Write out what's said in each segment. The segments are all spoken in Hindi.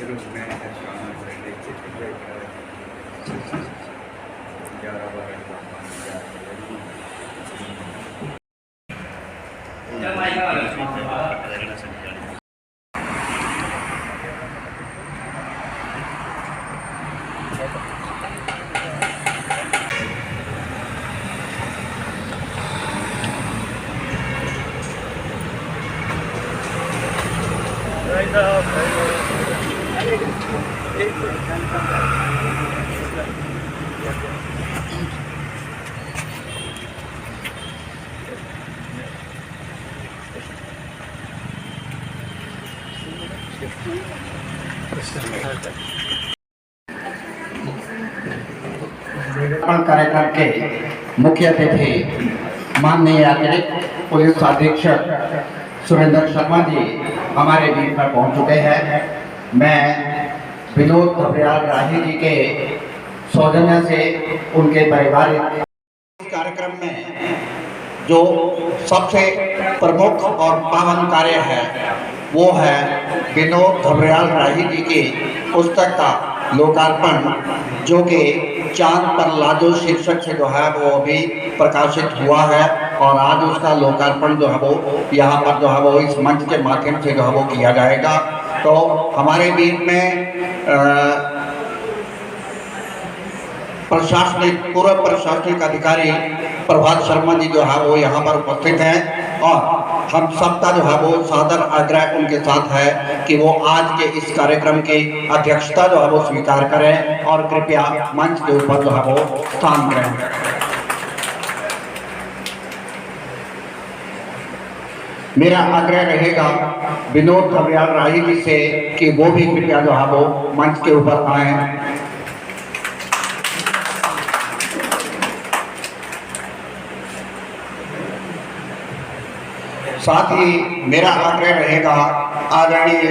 Terus saya sama saya cek sejarah barang ya. कार्यक्रम के मुख्य अतिथि माननीय अतिरिक्त पुलिस अधीक्षक सुरेंद्र शर्मा जी हमारे बीच पर पहुंच चुके हैं। मैं विनोद घबरियाल राही जी के सौजन्य से उनके पारिवारिक कार्यक्रम में जो सबसे प्रमुख और पावन कार्य है वो है विनोद घबरियाल राही जी की पुस्तक का लोकार्पण, जो कि चांद पर लाजो शीर्षक से जो है वो अभी प्रकाशित हुआ है और आज उसका लोकार्पण जो है वो यहाँ पर जो है वो इस मंच के माध्यम से जो है वो किया जाएगा। तो हमारे बीच में पूर्व प्रशासनिक अधिकारी प्रभात शर्मा जी जो है वो यहाँ पर उपस्थित हैं और हम सबका जो है वो सादर आग्रह उनके साथ है कि वो आज के इस कार्यक्रम की अध्यक्षता जो है वो स्वीकार करें और कृपया मंच के ऊपर जो है वो स्थान ग्रहण करें। मेरा आग्रह रहेगा विनोद घबरियाल राही जी से कि वो भी कृपया जो है वो मंच के ऊपर आए। साथ ही मेरा आग्रह रहेगा आदरणीय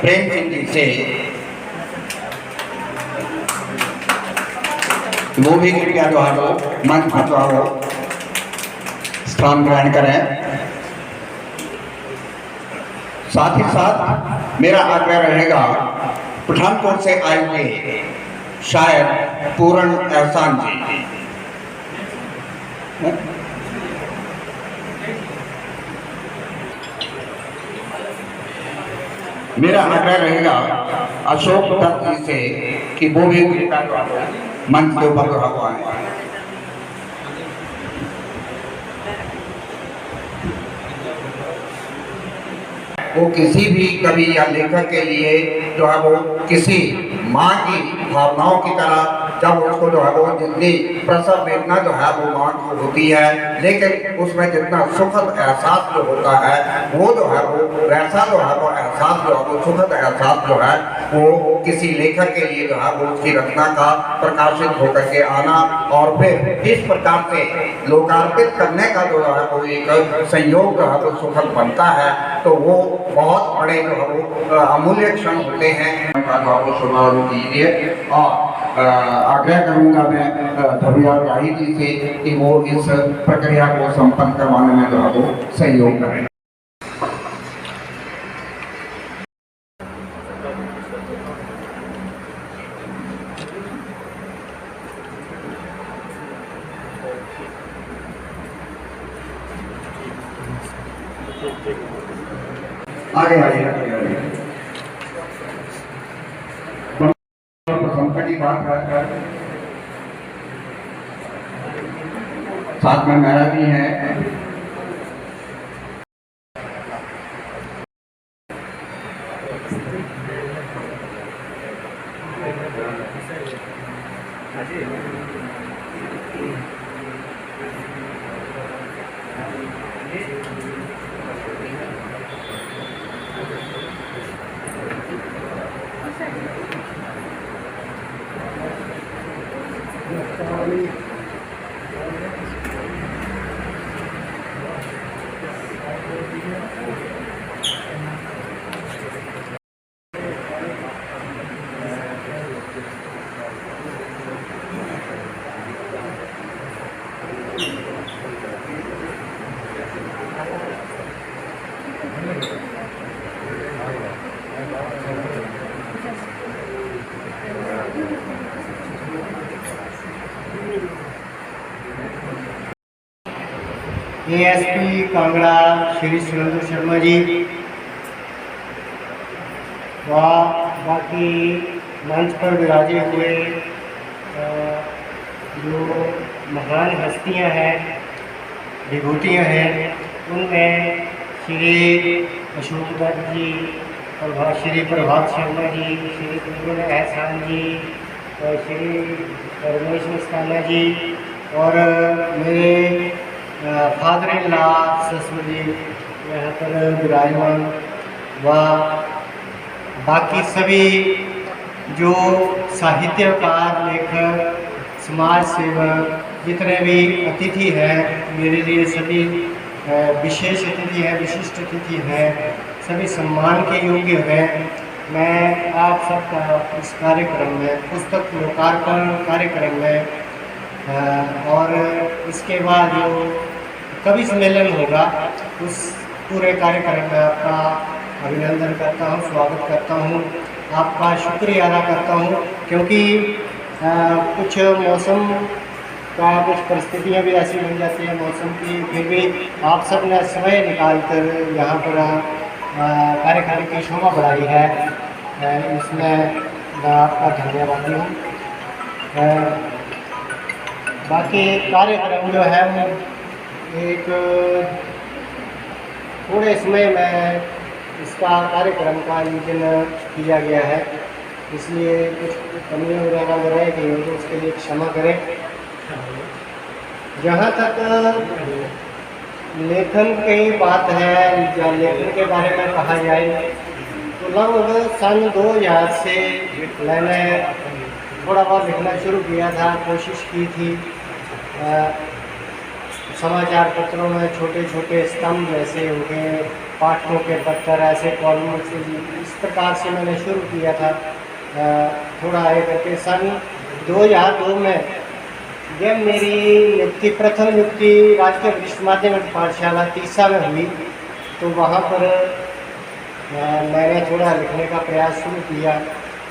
प्रेम सिंह जी से वो भी कृपया जो है वो मंच पर जो है वो स्थान ग्रहण करें। साथ ही साथ मेरा आग्रह रहेगा पठानकोट से आए हुए शायर पूर्ण एहसान जी, मेरा आग्रह रहेगा अशोक दत्त जी से कि वो भी मंच के ऊपर जो है वो किसी भी कवि या लेखक के लिए जो है वो किसी माँ की भावनाओं की तरह जब उसको जो है वो जितनी प्रसव वेदना जो है वो माँ को होती है, लेकिन उसमें जितना सुखद एहसास जो होता है वो जो है वो वैसा जो है वो एहसास जो है वो सुखद एहसास जो है वो किसी लेखक के लिए जो है वो उसकी रचना का प्रकाशित होकर के आना और फिर इस प्रकार से लोकार्पित करने का जो है वो एक संयोग जो है वो सुखद बनता है। तो वो बहुत बड़े जो है वो अमूल्य क्षण होते हैं। शुभारंभ कीजिए और आग्रह करूंगा मैं घबरियाल राही जी से कि वो इस प्रक्रिया को संपन्न करवाने में जो है वो सहयोग करें। आगे आइए प्रशंसा की बात कर साथ में मेरा भी है। एएसपी कांगड़ा श्री सुरेंद्र शर्मा जी व बाकी मंच पर विराजे हुए जो महान हस्तियां हैं, विभूतियां हैं, उनमें श्री अशोक दत्त जी, श्री प्रभात शर्मा जी, श्री गुलबुल एहसान जी और श्री रमेश मस्ताना जी और मेरे फादर इन लॉ ससुर जी यहाँ पर विराजमान व बाकी सभी जो साहित्यकार, लेखक, समाज सेवक, जितने भी अतिथि हैं, मेरे लिए सभी विशेष अतिथि हैं, विशिष्ट अतिथि हैं, सभी सम्मान के योग्य हैं। मैं आप सबका इस कार्यक्रम में, पुस्तक लोकार्पण कार्यक्रम में और इसके बाद जो कवि सम्मेलन होगा उस पूरे कार्यक्रम में आपका अभिनंदन करता हूँ, स्वागत करता हूँ, आपका शुक्रिया अदा करता हूँ, क्योंकि कुछ मौसम का कुछ परिस्थितियाँ भी ऐसी बन जाती हैं मौसम की, फिर भी आप सब ने समय निकाल कर यहाँ पर कार्यक्रम की शोभा बढ़ाई है, इसमें मैं आपका धन्यवादी हूँ। बाकी कार्यक्रम जो है वो एक थोड़े समय में इसका कार्यक्रम का आयोजन किया गया है, इसलिए कुछ कमियाँ वगैरह रह गई हो तो उसके लिए क्षमा करें। जहाँ तक लेखन की बात है या लेखन के बारे में कहा जाए तो लगभग सन 2000 से मैंने थोड़ा बहुत लिखना शुरू किया था, कोशिश की थी। समाचार पत्रों में छोटे छोटे स्तंभ जैसे हो गए, पाठकों के पत्र, ऐसे कॉलम से इस प्रकार से मैंने शुरू किया था। थोड़ा आगे करके सन 2002 में जब मेरी नियुक्ति, प्रथम नियुक्ति राजकीय वरिष्ठ माध्यमिक पाठशाला तीसा में हुई तो वहाँ पर मैंने थोड़ा लिखने का प्रयास शुरू किया।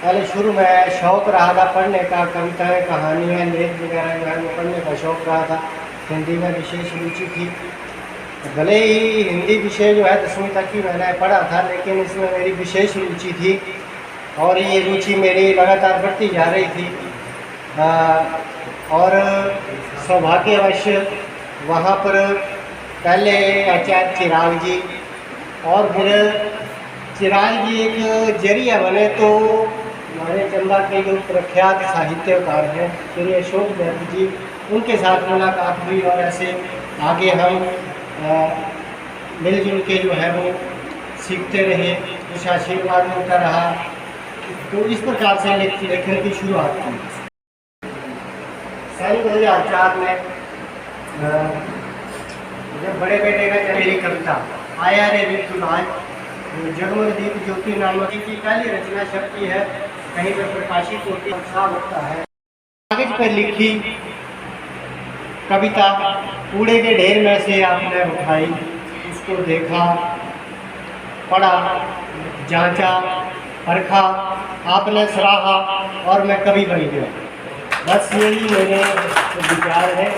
पहले शुरू में शौक़ रहा था पढ़ने का, कविताएं, कहानियाँ, लेख वगैरह जो है वो पढ़ने का शौक़ रहा था। हिंदी में विशेष रुचि थी, भले ही हिंदी विषय जो है 10वीं तक ही मैंने पढ़ा था, लेकिन इसमें मेरी विशेष रुचि थी और ये रुचि मेरी लगातार बढ़ती जा रही थी। और सौभाग्यवश वहाँ पर पहले आचार्य चिराग जी और फिर चिराग जी एक जरिया बने तो हमारे चंबा के जो प्रख्यात साहित्यकार हैं श्री अशोक दत्त जी, उनके साथ मुलाकात हुई और ऐसे आगे हम मिलजुल के जो है वो सीखते रहे, कुछ आशीर्वाद मिलता रहा। तो इस प्रकार से लेखन की शुरुआत की। सन 2004 में जब बड़े बेटे का मेरी कविता आया रे ऋतुराज, जगमग दीप ज्योति नामक की पहली रचना शक्ति है, कहीं पर प्रकाशित होती उत्साह होता है। कागज पर लिखी कविता कूड़े के ढेर में से आपने उठाई, उसको देखा, पढ़ा, जांचा, परखा, आपने सराहा और मैं कवि बन गया। बस यही मेरे विचार है,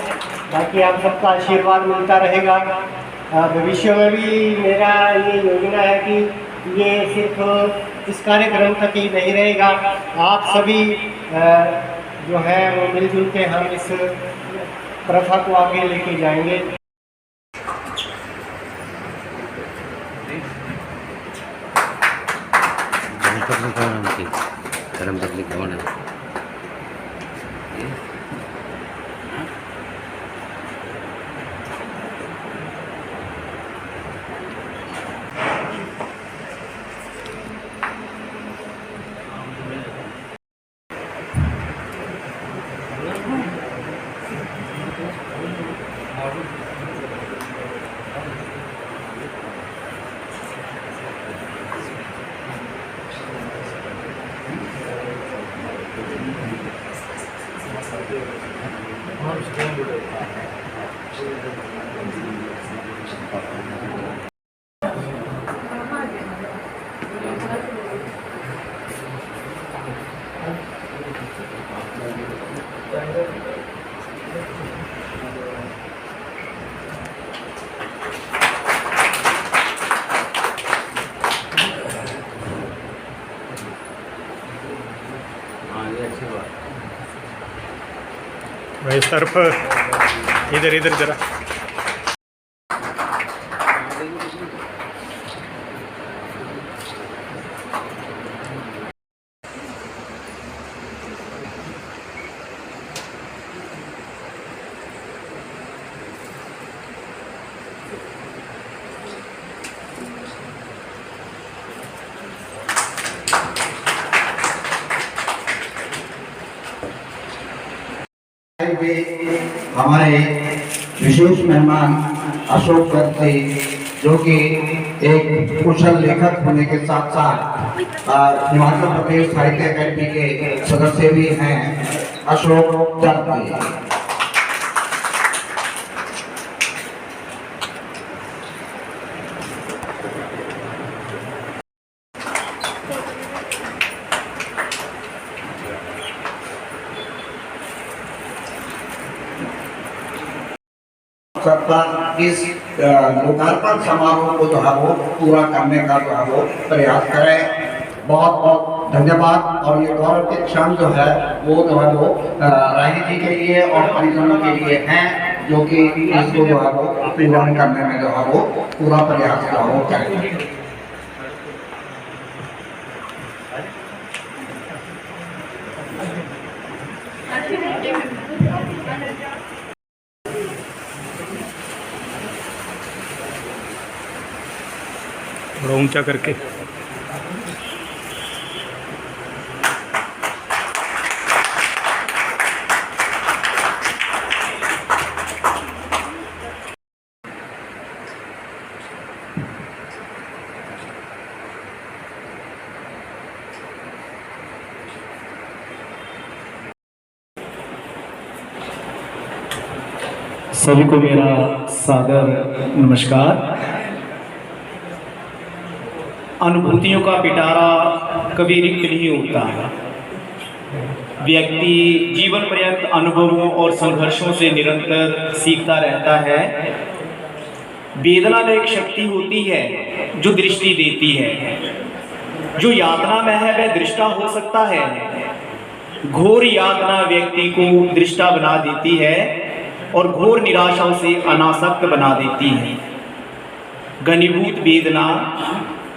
बाकी आप सबका आशीर्वाद मिलता रहेगा। भविष्य में भी मेरा ये योजना है कि ये सिर्फ इस कार्यक्रम तक ही नहीं रहेगा, आप सभी जो है वो मिलजुल के हम इस प्रथा को आगे लेके जाएंगे। कौन है? भाई इस तरफ इधर इधर जरा। हमारे विशेष मेहमान अशोक दत्त जी, जो कि एक कुशल लेखक होने के साथ साथ हिमाचल प्रदेश साहित्य अकादमी के सदस्य भी हैं। अशोक दत्त जी। इस लोकार्पण समारोह को जो है वो पूरा करने का जो है वो प्रयास करें। बहुत बहुत धन्यवाद। और ये गौरव के क्षण जो है वो राही जी के लिए और परिजनों के लिए हैं, जो कि इसको जो है वो पूरा करने में जो है वो पूरा प्रयास जो है वो करेंगे। थोड़ा ऊंचा करके। सभी को मेरा सादर नमस्कार। अनुभूतियों का पिटारा कभी रिक्त नहीं होता। व्यक्ति जीवन पर्यंत अनुभवों और संघर्षों से निरंतर सीखता रहता है। वेदना में एक शक्ति होती है जो दृष्टि देती है। जो यातना में है वह दृष्टा हो सकता है। घोर यातना व्यक्ति को दृष्टा बना देती है और घोर निराशाओं से अनासक्त बना देती है। घनीभूत वेदना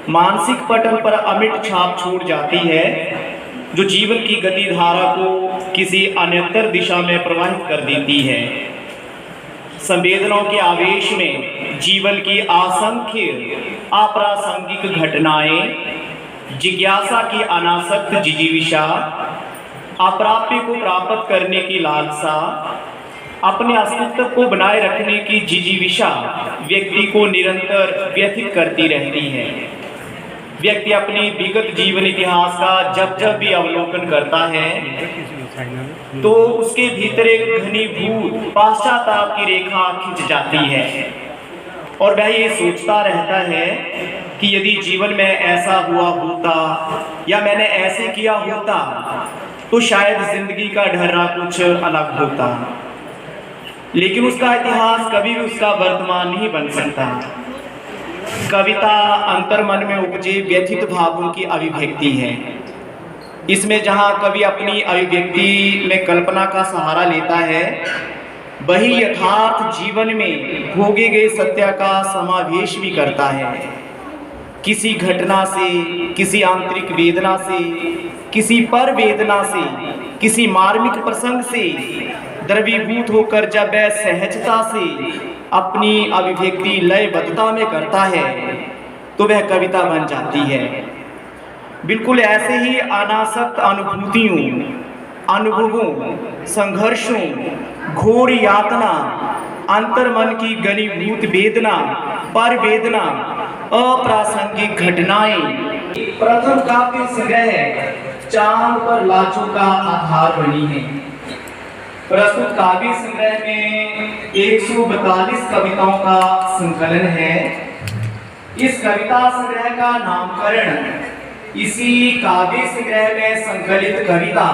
मानसिक पटल पर अमिट छाप छोड़ जाती है, जो जीवन की गति धारा को किसी अन्यतर दिशा में प्रवाहित कर देती है। संवेदनाओं के आवेश में जीवन की असंख्य अप्रासंगिक घटनाएं, जिज्ञासा की अनासक्त जिजीविषा, अप्राप्य को प्राप्त करने की लालसा, अपने अस्तित्व को बनाए रखने की जिजीविषा व्यक्ति को निरंतर व्यथित करती रहती है। व्यक्ति अपनी विगत जीवन इतिहास का जब भी अवलोकन करता है तो उसके भीतर एक घनीभूत पश्चाताप की रेखा खिंच जाती है और वह ये सोचता रहता है कि यदि जीवन में ऐसा हुआ होता या मैंने ऐसे किया होता तो शायद जिंदगी का ढर्रा कुछ अलग होता। लेकिन उसका इतिहास कभी भी उसका वर्तमान नहीं बन सकता। कविता अंतर्मन में उपजे व्यथित भावों की अभिव्यक्ति है। इसमें जहाँ कवि अपनी अभिव्यक्ति में कल्पना का सहारा लेता है, वही यथार्थ जीवन में भोगे गए सत्य का समावेश भी करता है। किसी घटना से, किसी आंतरिक वेदना से, किसी पर वेदना से, किसी मार्मिक प्रसंग से द्रवीभूत होकर जब वह सहजता से अपनी अभिव्यक्ति लयबद्धता में करता है तो वह कविता बन जाती है। बिल्कुल ऐसे ही अनासक्त अनुभूतियों, अनुभवों, संघर्षों, घोर यातना, अंतर्मन की घनीभूत वेदना, पर वेदना, अप्रासंगिक घटनाएं प्रथम काव्य संग्रह चांद पर लाचों का आधार बनी है। प्रस्तुत काव्य संग्रह में 142 कविताओं का संकलन है। इस कविता संग्रह का नामकरण इसी काव्य संग्रह में संकलित कविता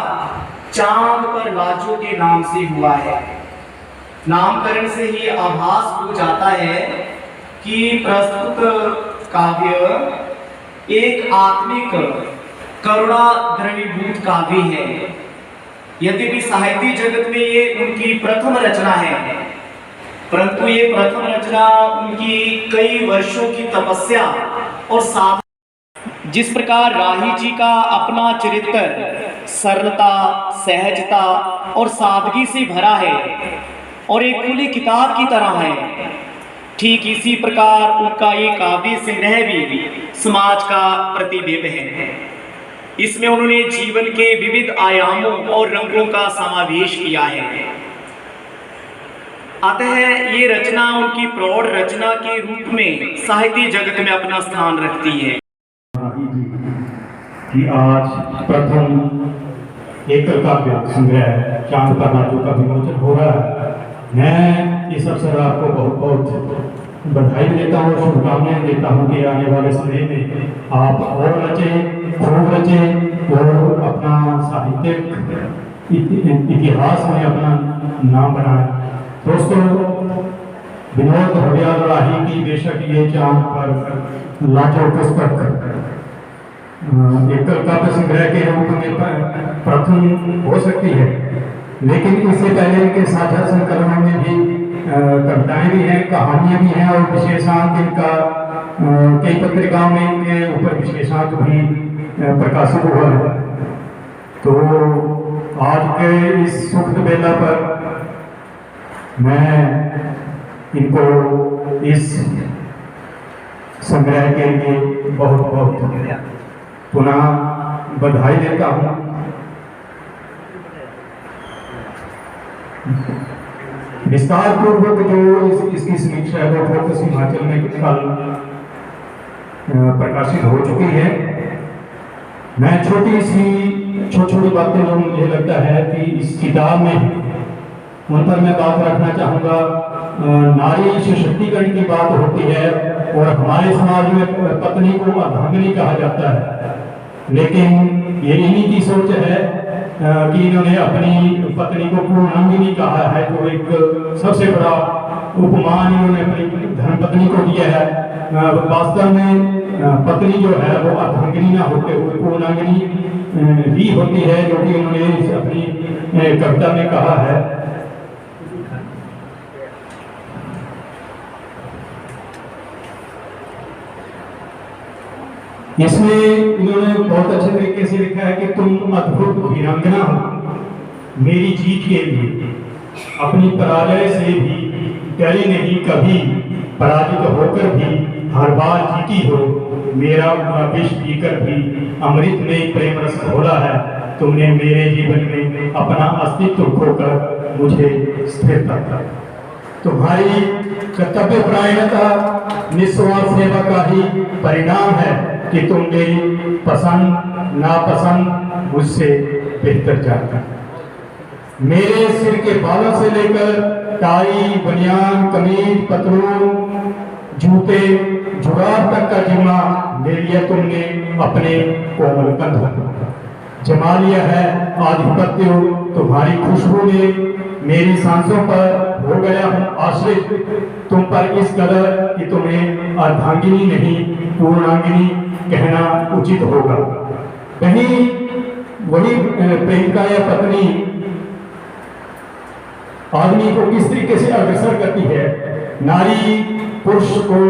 चांद पर लाचों के नाम से हुआ है। नामकरण से ही आभास हो जाता है कि प्रस्तुत काव्य एक आत्मिक करुणा द्रवीभूत काव्य है। यद्यपि साहित्य जगत में ये उनकी प्रथम रचना है, परंतु ये प्रथम रचना उनकी कई वर्षों की तपस्या और साधना। जिस प्रकार राही जी का अपना चरित्र सरलता, सहजता और सादगी से भरा है और एक खुली किताब की तरह है, ठीक इसी प्रकार उनका ये काव्य संग्रह भी समाज का प्रतिबिंब है। इसमें उन्होंने जीवन के विविध आयामों और रंगों का समावेश किया है। अतः ये रचना उनकी प्रौढ़ रचना के रूप में साहित्य जगत में अपना स्थान रखती है। कि आज प्रथम एकल काव्य संग्रह चांद पर नाचों का विमोचन हो रहा है। मैं इस अवसर आपको बहुत बहुत बधाई देता हूँ, शुभकामनाएं देता हूँ कि आने वाले समय में आप और रचें, खूब रचें और अपना साहित्यिक इतिहास में अपना नाम बनाएं। दोस्तों, विनोद भव्याल राही की बेशक ये चांद पर नाचों पुस्तक एकल काव्य संग्रह के रूप में प्रथम हो सकती है, लेकिन इससे पहले इनके साझा संकलनों में भी कविताएं भी हैं, कहानियां भी हैं और विशेषांक इनका कई पत्रिकाओं में इनके ऊपर विशेषांक भी प्रकाशित हुआ है। तो आज के इस सुखद बेला पर मैं इनको इस संग्रह के लिए बहुत बहुत पुनः बधाई देता हूँ। विस्तार पूर्वक जो इसकी समीक्षा है वो फोकस हिमाचल में कल प्रकाशित हो चुकी है। मैं छोटी बातें जो मुझे लगता है कि इस किताब में उन पर मैं बात रखना चाहूँगा। नारी सशक्तिकरण की बात होती है और हमारे समाज में पत्नी को अर्धांगिनी कहा जाता है, लेकिन ये इन्हीं की सोच है कि इन्होंने अपनी पत्नी को पूर्णांगिनी कहा है, जो एक सबसे बड़ा उपमान इन्होंने अपनी धर्मपत्नी को दिया है। वास्तव में पत्नी जो है वो अर्धांगिनी ना होते हुए पूर्णांगिनी ही होती है, जो कि उन्होंने अपनी कविता में कहा है। इसमें इन्होंने बहुत अच्छे तरीके से लिखा है कि तुम अद्भुत वीरांगना हो, मेरी जीत के लिए अपनी पराजय से भी डरी नहीं, कभी पराजित होकर भी हर बार जीती हो। मेरा विष पीकर भी अमृत में प्रेम रस घोला है, तुमने मेरे जीवन में अपना अस्तित्व खोकर मुझे स्थिरता दी। तुम्हारी कर्तव्य परायणता निस्वार्थ सेवा का ही परिणाम है कि तुम मेरी पसंद नापसंद मुझसे बेहतर जानते हो। मेरे सिर के बालों से लेकर टाई, बनियान, कमीज, पतलून, जूते, जुराब तक का जिम्मा ले लिया तुमने अपने कोमल कंधों पर। जमा लिया है आधिपत्य तुम्हारी खुशबू ने, मेरी सांसों पर हो गया हूँ आश्रित तुम पर इस कदर कि तुम्हें अर्धांगिनी नहीं पूर्णांगिनी कहना उचित होगा। कहीं वही प्रेमिका या पत्नी आदमी को किस तरीके से अग्रसर करती है। नारी पुरुष को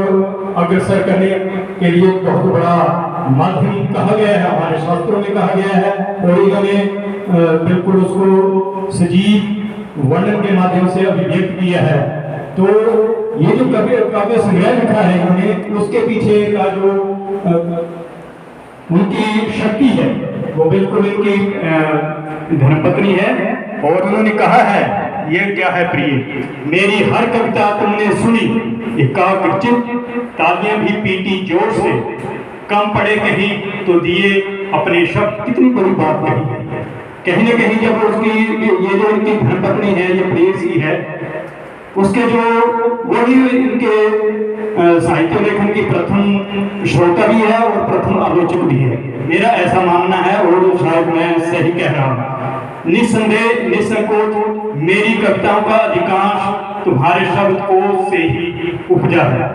अग्रसर करने के लिए बहुत बड़ा माध्यम कहा गया है, हमारे शास्त्रों में कहा गया है, और इन्होंने बिल्कुल उसको सजीव वर्णन के माध्यम से अभिव्यक्त किया है। तो ये जो काव्य संग्रह लिखा है इन्होंने, उसके पीछे का जो उनकी शक्ति है वो बिल्कुल इनकी धर्मपत्नी है। और उन्होंने कहा है, ये क्या है प्रिय, मेरी हर कविता तुमने सुनी, एकाग्रचित्त तालियां भी पीटी जोर से, कम पड़े कहीं तो दिए अपने शब्द। कितनी बड़ी बात कही है। कहीं न कहीं जब उसकी ये जो इनकी धर्मपत्नी है, ये प्रेयसी है, उसके जो वो भी इनके साहित्य लेखन की प्रथम श्रोता भी है और प्रथम आलोचक भी है। मेरा ऐसा मानना है और शायद मैं सही कह रहा हूँ। निस्संदेह निसंकोच मेरी कविताओं का अधिकांश तुम्हारे शब्दकोश से ही उपजा है।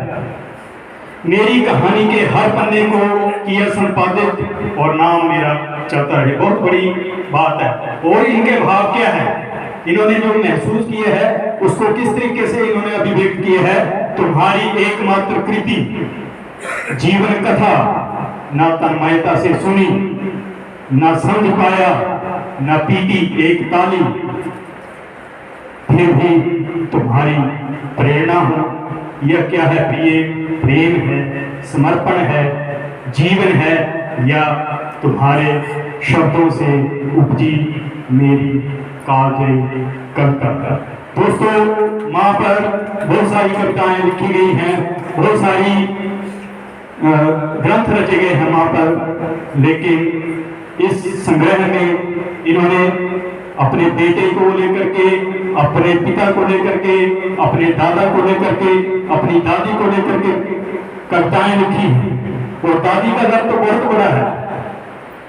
मेरी कहानी के हर पन्ने को किया संपादित और नाम मेरा चलता रहे, बहुत बड़ी बात है। और इनके भाव क्या है, इन्होंने जो महसूस किए है उसको किस तरीके से इन्होंने अभिव्यक्त किए है। तुम्हारी एकमात्र कृति जीवन कथा न तन्मयता से सुनी, न समझ पाया, न पीटी एक ताली, फिर भी तुम्हारी प्रेरणा हो। यह क्या है प्रिय, प्रेम है, समर्पण है, जीवन है, या तुम्हारे शब्दों से उपजी मेरी काव्य कविता। दोस्तों, माँ पर बहुत सारी कविताएं लिखी गई हैं, बहुत सारी ग्रंथ रचे गए हैं माँ पर, लेकिन इस संग्रह में इन्होंने अपने बेटे को लेकर के, अपने पिता को लेकर के, अपने दादा को लेकर के, अपनी दादी को लेकर के कविताएं लिखी हैं। और दादी का दर्द तो बहुत बड़ा है।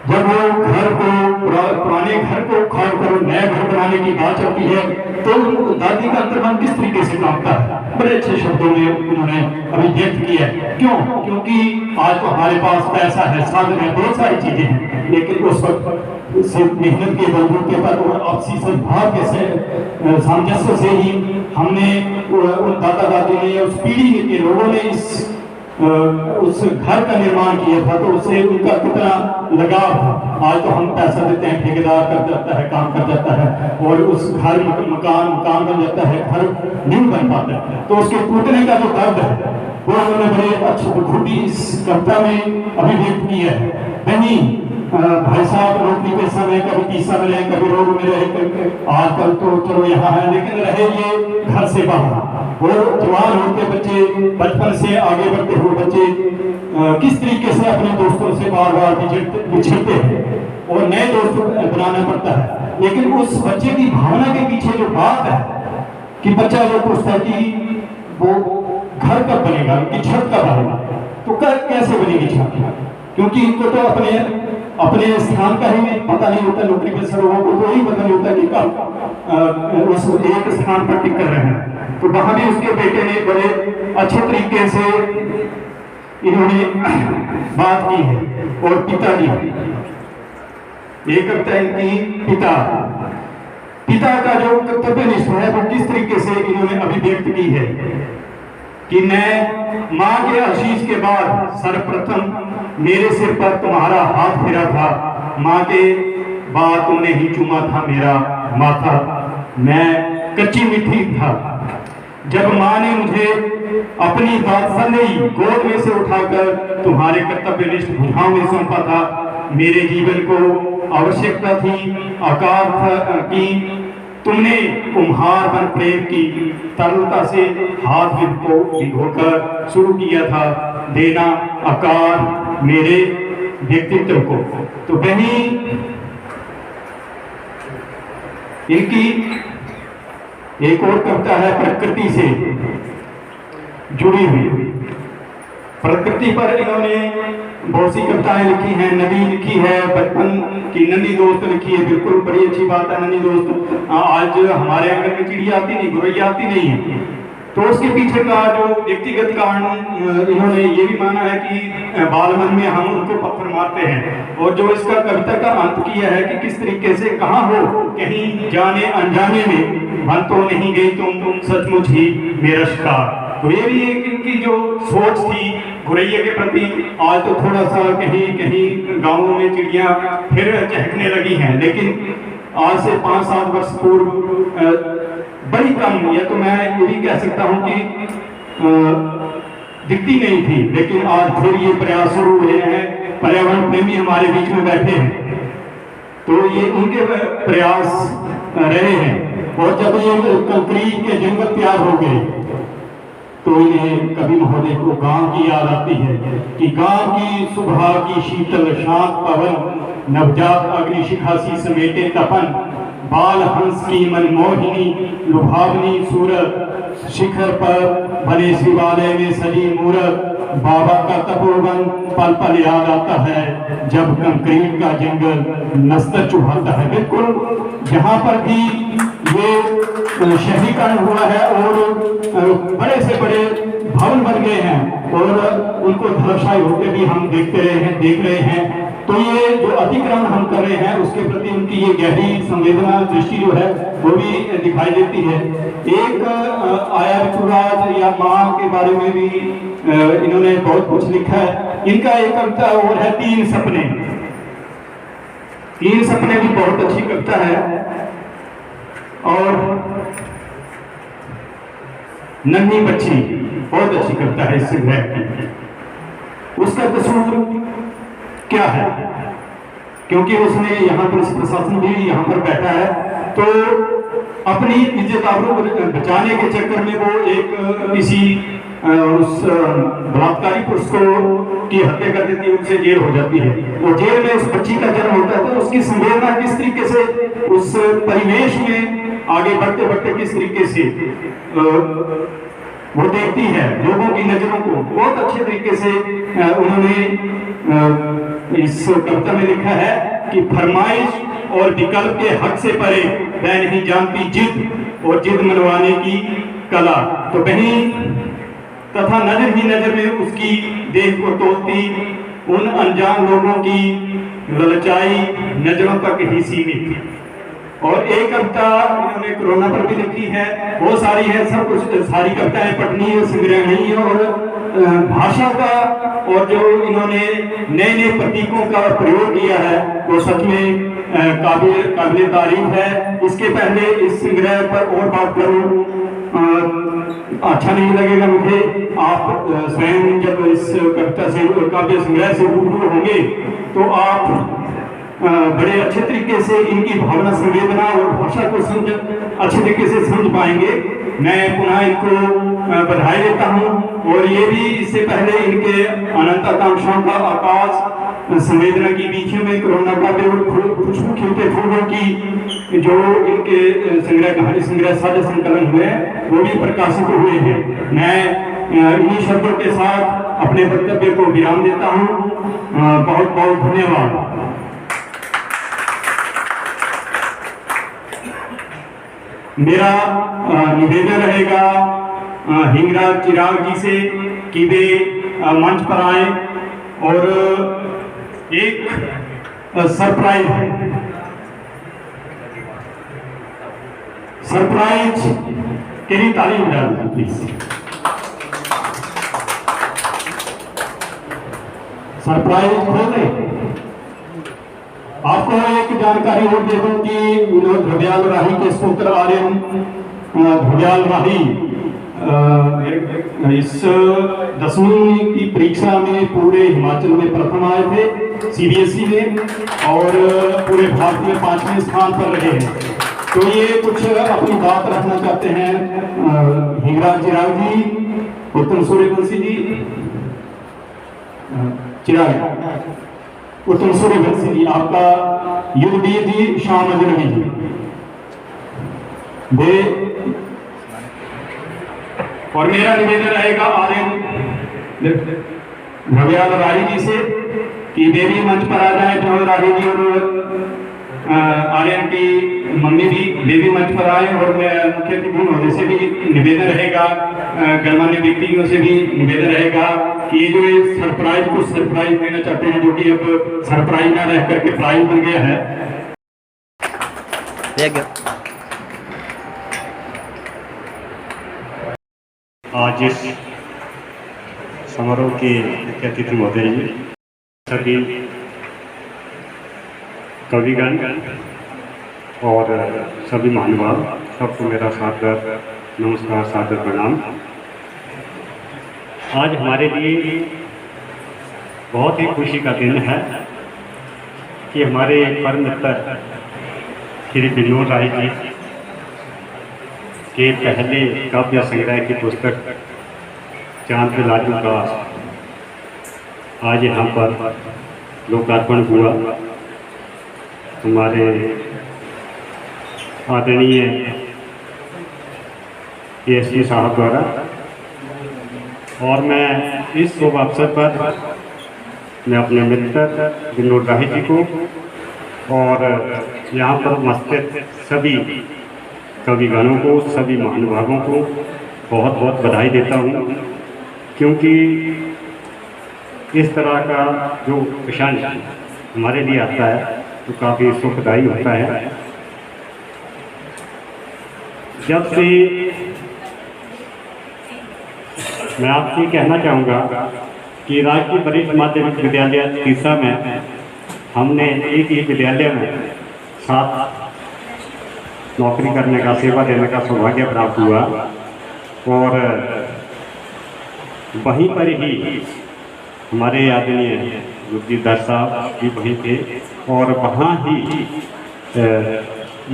जब वो घर को, पुराने घर को उखाड़ कर नया घर बनाने की बात चलती है, तो दादी का अंतर्मन किस तरीके से कांपता है, बड़े अच्छे शब्दों में उन्होंने अभिव्यक्त किया है। क्यों? क्योंकि आज तो हमारे पास पैसा है, साधन है, बहुत सारी चीजें हैं, लेकिन उस वक्त से मेहनत के बलबूते पर और आपसी सद्भाव के सामंजस्य से ही हमने उन दादा दादी ने, उस पीढ़ी के लोगों ने उस घर का निर्माण किया था, तो उससे उनका कितना लगाव था। आज तो हम पैसा देते हैं, ठेकेदार कर जाता है, काम कर जाता है, और उस घर मकान बन जाता है, घर नहीं बन पाता है, तो उसके टूटने का जो दर्द है वो उन्होंने बड़े अच्छे बखूबी इस कविता में अभिव्यक्त किया है। नहीं भाई साहब नौकरी पे समय, कभी तीसरा में रहे, कभी रोड में रहे, आजकल तो चलो यहाँ है, लेकिन रहे ये घर से बाहर। और जवान होते बच्चे, बचपन से आगे बढ़ते हुए बच्चे किस तरीके से अपने दोस्तों से बार बार बिछड़ते हैं और नए दोस्त बनाना पड़ता है। लेकिन उस बच्चे की भावना के पीछे जो बात है कि बच्चा जो पूछता है कि वो घर कब बनेगा, उनकी छत कब बनेगा, तो कैसे बनेगी छत, क्योंकि इनको तो अपने स्थान का ही पता नहीं होता। नौकरी पेशा लोगों को तो ही पता नहीं होता कि कब उस एक स्थान पर टिक कर रहे हैं। तो वहां भी उसके बेटे ने बड़े अच्छे तरीके से इन्होंने बात की है। और पिताजी, एक कविता इनकी पिता का जो कर्तव्यनिष्ठ है वो किस तरीके से इन्होंने अभिव्यक्त की है कि मैं माँ के आशीष के बाद सर्वप्रथम मेरे सिर पर तुम्हारा हाथ फेरा था, माँ के बाद तुमने ही चूमा था मेरा माथा, मैं कच्ची मिट्टी था जब माँ ने मुझे अपनी वात्सल्य गोद में से उठाकर तुम्हारे कर्तव्यनिष्ठ भुजाओं में सौंपा था। मेरे जीवन को आवश्यकता थी आकार की, तुमने कुम्हार बन प्रेम की तरलता से हाथ को भिगोकर शुरू किया था देना आकार मेरे व्यक्तित्व को। तो वही इनकी एक और कविता है प्रकृति से जुड़ी हुई। प्रकृति पर इन्होंने बहुत सी कविताएं लिखी हैं, नदी लिखी है, बचपन की नन्ही दोस्त लिखी है, बिल्कुल बड़ी अच्छी बात है नन्ही दोस्त। आज हमारे आंगन में चिड़िया आती नहीं, गुरैया आती नहीं है, तो उसके पीछे का जो व्यक्तिगत कारण इन्होंने ये भी माना है कि बालमन में हम उनको पत्थर मारते हैं। और जो इसका कविता का अंत किया है कि किस तरीके से कहाँ हो कहीं जाने अनजाने में मन तो नहीं गई तुम सचमुच ही मेरा शिकार। तो ये भी एक इनकी जो सोच थी गुरैया के प्रति। आज तो थोड़ा सा कहीं कहीं गाँवों में चिड़िया फिर चहकने लगी हैं, लेकिन आज से 5-7 वर्ष पूर्व बड़ी कम, या तो मैं ये भी कह सकता हूँ कि दिखती नहीं थी, लेकिन आज फिर ये प्रयास शुरू हुए हैं। पर्यावरण प्रेमी हमारे बीच में बैठे हैं, तो ये उनके प्रयास रहे हैं। और जब ये कंक्रीट के जंगल तैयार हो गए तो इन्हें कवि महोदय को गांव की याद आती है कि गांव की सुबह की शीतल शांत पवन, नवजात अग्निशिखा सी समेटे तपन, बाल हंस की मनमोहिनी लुभावनी सूरत, शिखर पर बने शिवालय में सजी मूरत, बाबा का तपोवन पल पल याद आता है जब कंक्रीट का जंगल नस्तर चुभाता है। बिल्कुल जहाँ पर भी ये शहरीकरण हुआ है और बड़े से बड़े भवन बन गए हैं और उनको धराशायी होते भी हम देख रहे हैं। तो ये जो अतिक्रमण हम कर रहे हैं उसके प्रति उनकी ये गहरी संवेदना दृष्टि जो है वो भी दिखाई देती है। एक आया ऋतुराज या माँ के बारे में भी इन्होंने बहुत कुछ लिखा है। इनका एक कविता और है तीन सपने। तीन सपने भी बहुत अच्छी कविता है। और नन्ही बच्ची बहुत अच्छी कविता है इस संग्रह की। उसका कसूर क्या है? क्योंकि उसने यहाँ पर प्रशासन भी यहाँ पर बैठा है, तो अपनी इज्जत आबरू बचाने के चक्कर में वो एक किसी उस बलात्कारी पुरुष को की हत्या कर देती है, उससे जेल हो जाती है। और जेल में उस बच्ची का जन्म होता है, तो उसकी संवेदना किस तरीके से उस परिवेश में आगे बढ़ते बढ़ते किस तरीके से वो देखती है लोगों की नजरों को, बहुत अच्छे तरीके से उन्होंने इस कविता में लिखा है कि फरमाइश और विकल्प के हक से परे वह नहीं जानती जिद और जिद मनवाने की कला। तो बहन तथा नजर ही नजर में उसकी देह को तोलती उन अनजान लोगों की ललचाई नजरों तक ही सीमित थी। और एक कविता इन्होंने कोरोना पर भी लिखी है, बहुत सारी है, सब कुछ सारी कविताएं पठनीय संग्रह नहीं है। और भाषा का और जो इन्होंने नए नए प्रतीकों का प्रयोग किया है वो सच में काबिल तारीफ है। इसके पहले इस संग्रह पर और बात करूं अच्छा नहीं लगेगा मुझे। आप स्वयं जब इस कविता से काव्य संग्रह से रूबरू होंगे तो आप बड़े अच्छे तरीके से इनकी भावना संवेदना और भाषा को अच्छे तरीके से समझ पाएंगे। मैं पुनः इनको बधाई देता हूं। और ये भी इससे पहले इनके अनंत आकांक्षाओं का आकाश संवेदना की बीच में कोरोना का खुशबू खिलते फूलों की जो इनके संग्रह कहानी संग्रह साझा संकलन हुए हैं वो भी प्रकाशित हुए हैं। मैं इन्हीं शब्दों के साथ अपने वक्तव्य को विराम देता हूं। बहुत बहुत धन्यवाद। मेरा निवेदन रहेगा हिंगराज चिराग जी से कि वे मंच पर आए और एक सरप्राइज के लिए तालीम डाल दें प्लीज। सरप्राइज खोल दें। आपको एक जानकारी और दे दूं कि विनोद ध्रुव्याल राही के पुत्र आर्यन ध्रुव्याल राही इस 10वीं की परीक्षा में पूरे हिमाचल में प्रथम आए थे सीबीएसई में और पूरे भारत में 5वें स्थान पर रहे हैं। तो ये कुछ अपनी बात रखना चाहते हैं हिंगराज चिराग जी, उत्तम सूर्यवंशी जी, उत्तम सूर्यवंशी जी, आपका युद्धवीर जी श्याम अजनबी जी, वे और मेरा निवेदन रहेगा आर्यन ध्रुव्याल राही जी से कि वे भी मंच पर आ जाए। ध्रुव राही जी और आर्यन की मम्मी भी वे भी मंच पर आए। और मुख्य अतिथि महोदय से भी निवेदन रहेगा, गणमान्य व्यक्तियों से भी निवेदन रहेगा कि ये जो सरप्राइज को सरप्राइज देना चाहते हैं जो कि अब सरप्राइज ना रह करके प्राइज बन गया है। आज इस समारोह के मुख्य अतिथि महोदय जी, सभी कविगण और सभी महानुभाव, सबको मेरा सादर नमस्कार, सादर प्रणाम। आज हमारे लिए बहुत ही खुशी का दिन है कि हमारे परम मित्र श्री विनोद राय जी के पहले काव्य संग्रह की पुस्तक चांद पे लाजू का आज यहाँ पर लोकार्पण हुआ। हमारे आदरणीय एसपी साहब द्वारा। और मैं इस शुभ अवसर पर मैं अपने मित्र विनोद राही जी को और यहाँ पर उपस्थित सभी कविगणों को, सभी महानुभावों को बहुत बहुत बधाई देता हूँ। क्योंकि इस तरह का जो क्षण हमारे लिए आता है तो काफ़ी सुखदायी होता है। जब से मैं आपसे कहना चाहूँगा कि राजकीय वरिष्ठ माध्यमिक विद्यालय तीसरा में हमने एक ही विद्यालय में साथ नौकरी करने का, सेवा देने का सौभाग्य प्राप्त हुआ और वहीं पर ही हमारे आदरणीय गुरजीत साहब भी वहीं थे और वहाँ ही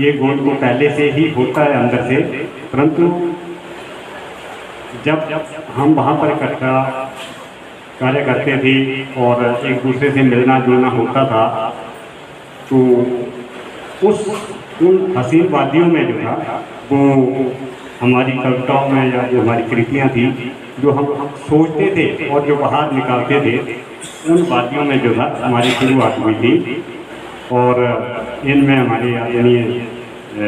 ये गुण तो पहले से ही होता है अंदर से, परंतु जब हम वहाँ पर इकट्ठा कार्य करते थे और एक दूसरे से मिलना जुलना होता था तो उन हसीन वादियों में जो था वो हमारी कविताओं में या जो हमारी कृतियाँ थी जो हम सोचते थे और जो बाहर निकालते थे, उन वादियों में जो था हमारी शुरुआत हुई थी और इनमें हमारे आदरणीय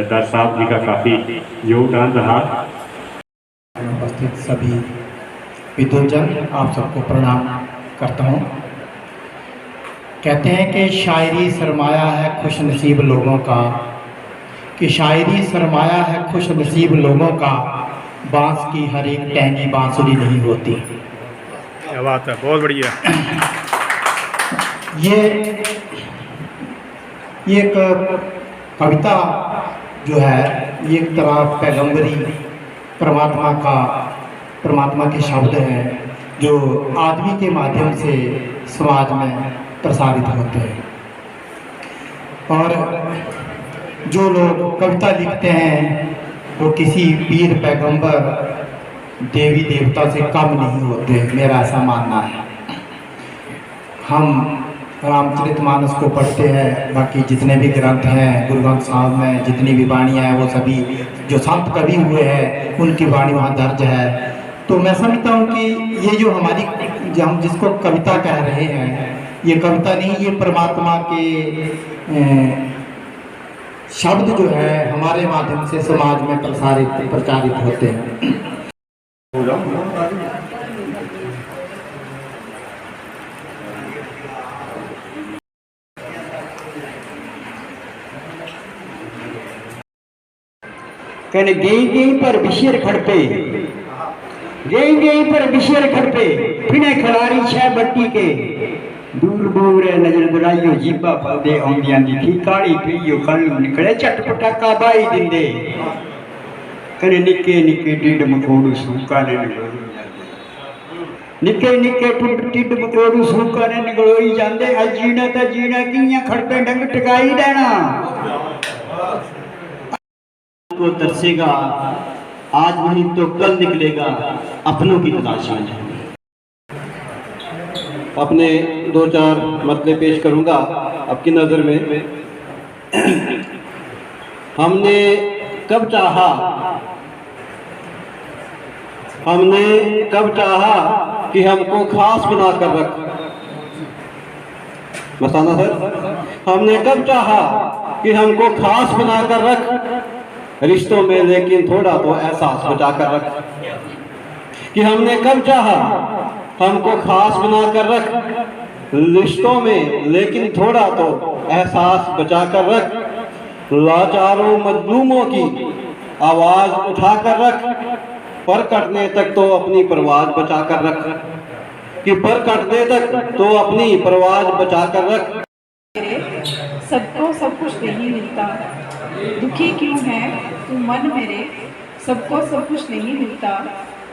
दर साहब जी का काफ़ी योगदान रहा। उपस्थित सभी विद्वजन आप सबको प्रणाम करता हूँ। कहते हैं कि शायरी सरमाया है खुश नसीब लोगों का, कि शायरी सरमाया है खुश नसीब लोगों का, बांस की हर एक टहनी बांसुरी नहीं होती। क्या बात है, बहुत बढ़िया। ये एक कविता जो है ये एक तरह पैगंबरी परमात्मा के शब्द हैं जो आदमी के माध्यम से समाज में प्रसारित होते हैं। और जो लोग कविता लिखते हैं वो किसी पीर पैगंबर देवी देवता से कम नहीं होते, मेरा ऐसा मानना है। हम रामचरितमानस को पढ़ते हैं, बाकी जितने भी ग्रंथ हैं गुरु ग्रंथ साहब में जितनी भी वाणियाँ हैं वो सभी जो संत कवि हुए हैं उनकी वाणी वहाँ दर्ज है। तो मैं समझता हूँ कि ये जो हमारी जो हम जिसको कविता कह रहे हैं ये कविता नहीं, ये परमात्मा के शब्द जो है हमारे माध्यम से समाज में प्रचारित होते हैं। कहने गई पर बिशेर खड़पे, गई पर बिशेर खड़पे, फिने खिलाड़ी छह बट्टी के, दूर दूर नजर दुराइयो जीबा फलदे आउंदियां दिखी, काली पीयो कल्लू निकले चटपटा काबाई दिंदे। कहने निके निके टिड मकोड़ू सूका ने निके निके टिड मकोड़ू सूका ने निगलोई जांदे, जीना ता जीना कियां खड़पे डंग टकाई देना। को तरसेगा आज नहीं तो कल निकलेगा अपनों की तलाश में। अपने दो चार मतले पेश करूंगा आपकी नज़र में। हमने कब चाहा कि हमको खास बना कर रख, मसाना सर, हमने कब चाहा कि हमको खास बना कर रख रिश्तों में, लेकिन थोड़ा तो एहसास बचा कर रख। कि हमने कब चाहा हमको खास बना कर रख रिश्तों में, लेकिन थोड़ा तो एहसास बचा कर रख। लाचारों मजलूमों की आवाज उठा कर रख, पर कटने तक तो अपनी परवाज बचा कर रख। कि पर कटने तक तो अपनी परवाज बचा कर रख। सबको सब कुछ नहीं मिलता, दुखी क्यों है तू मन मेरे, सबको सब कुछ नहीं मिलता,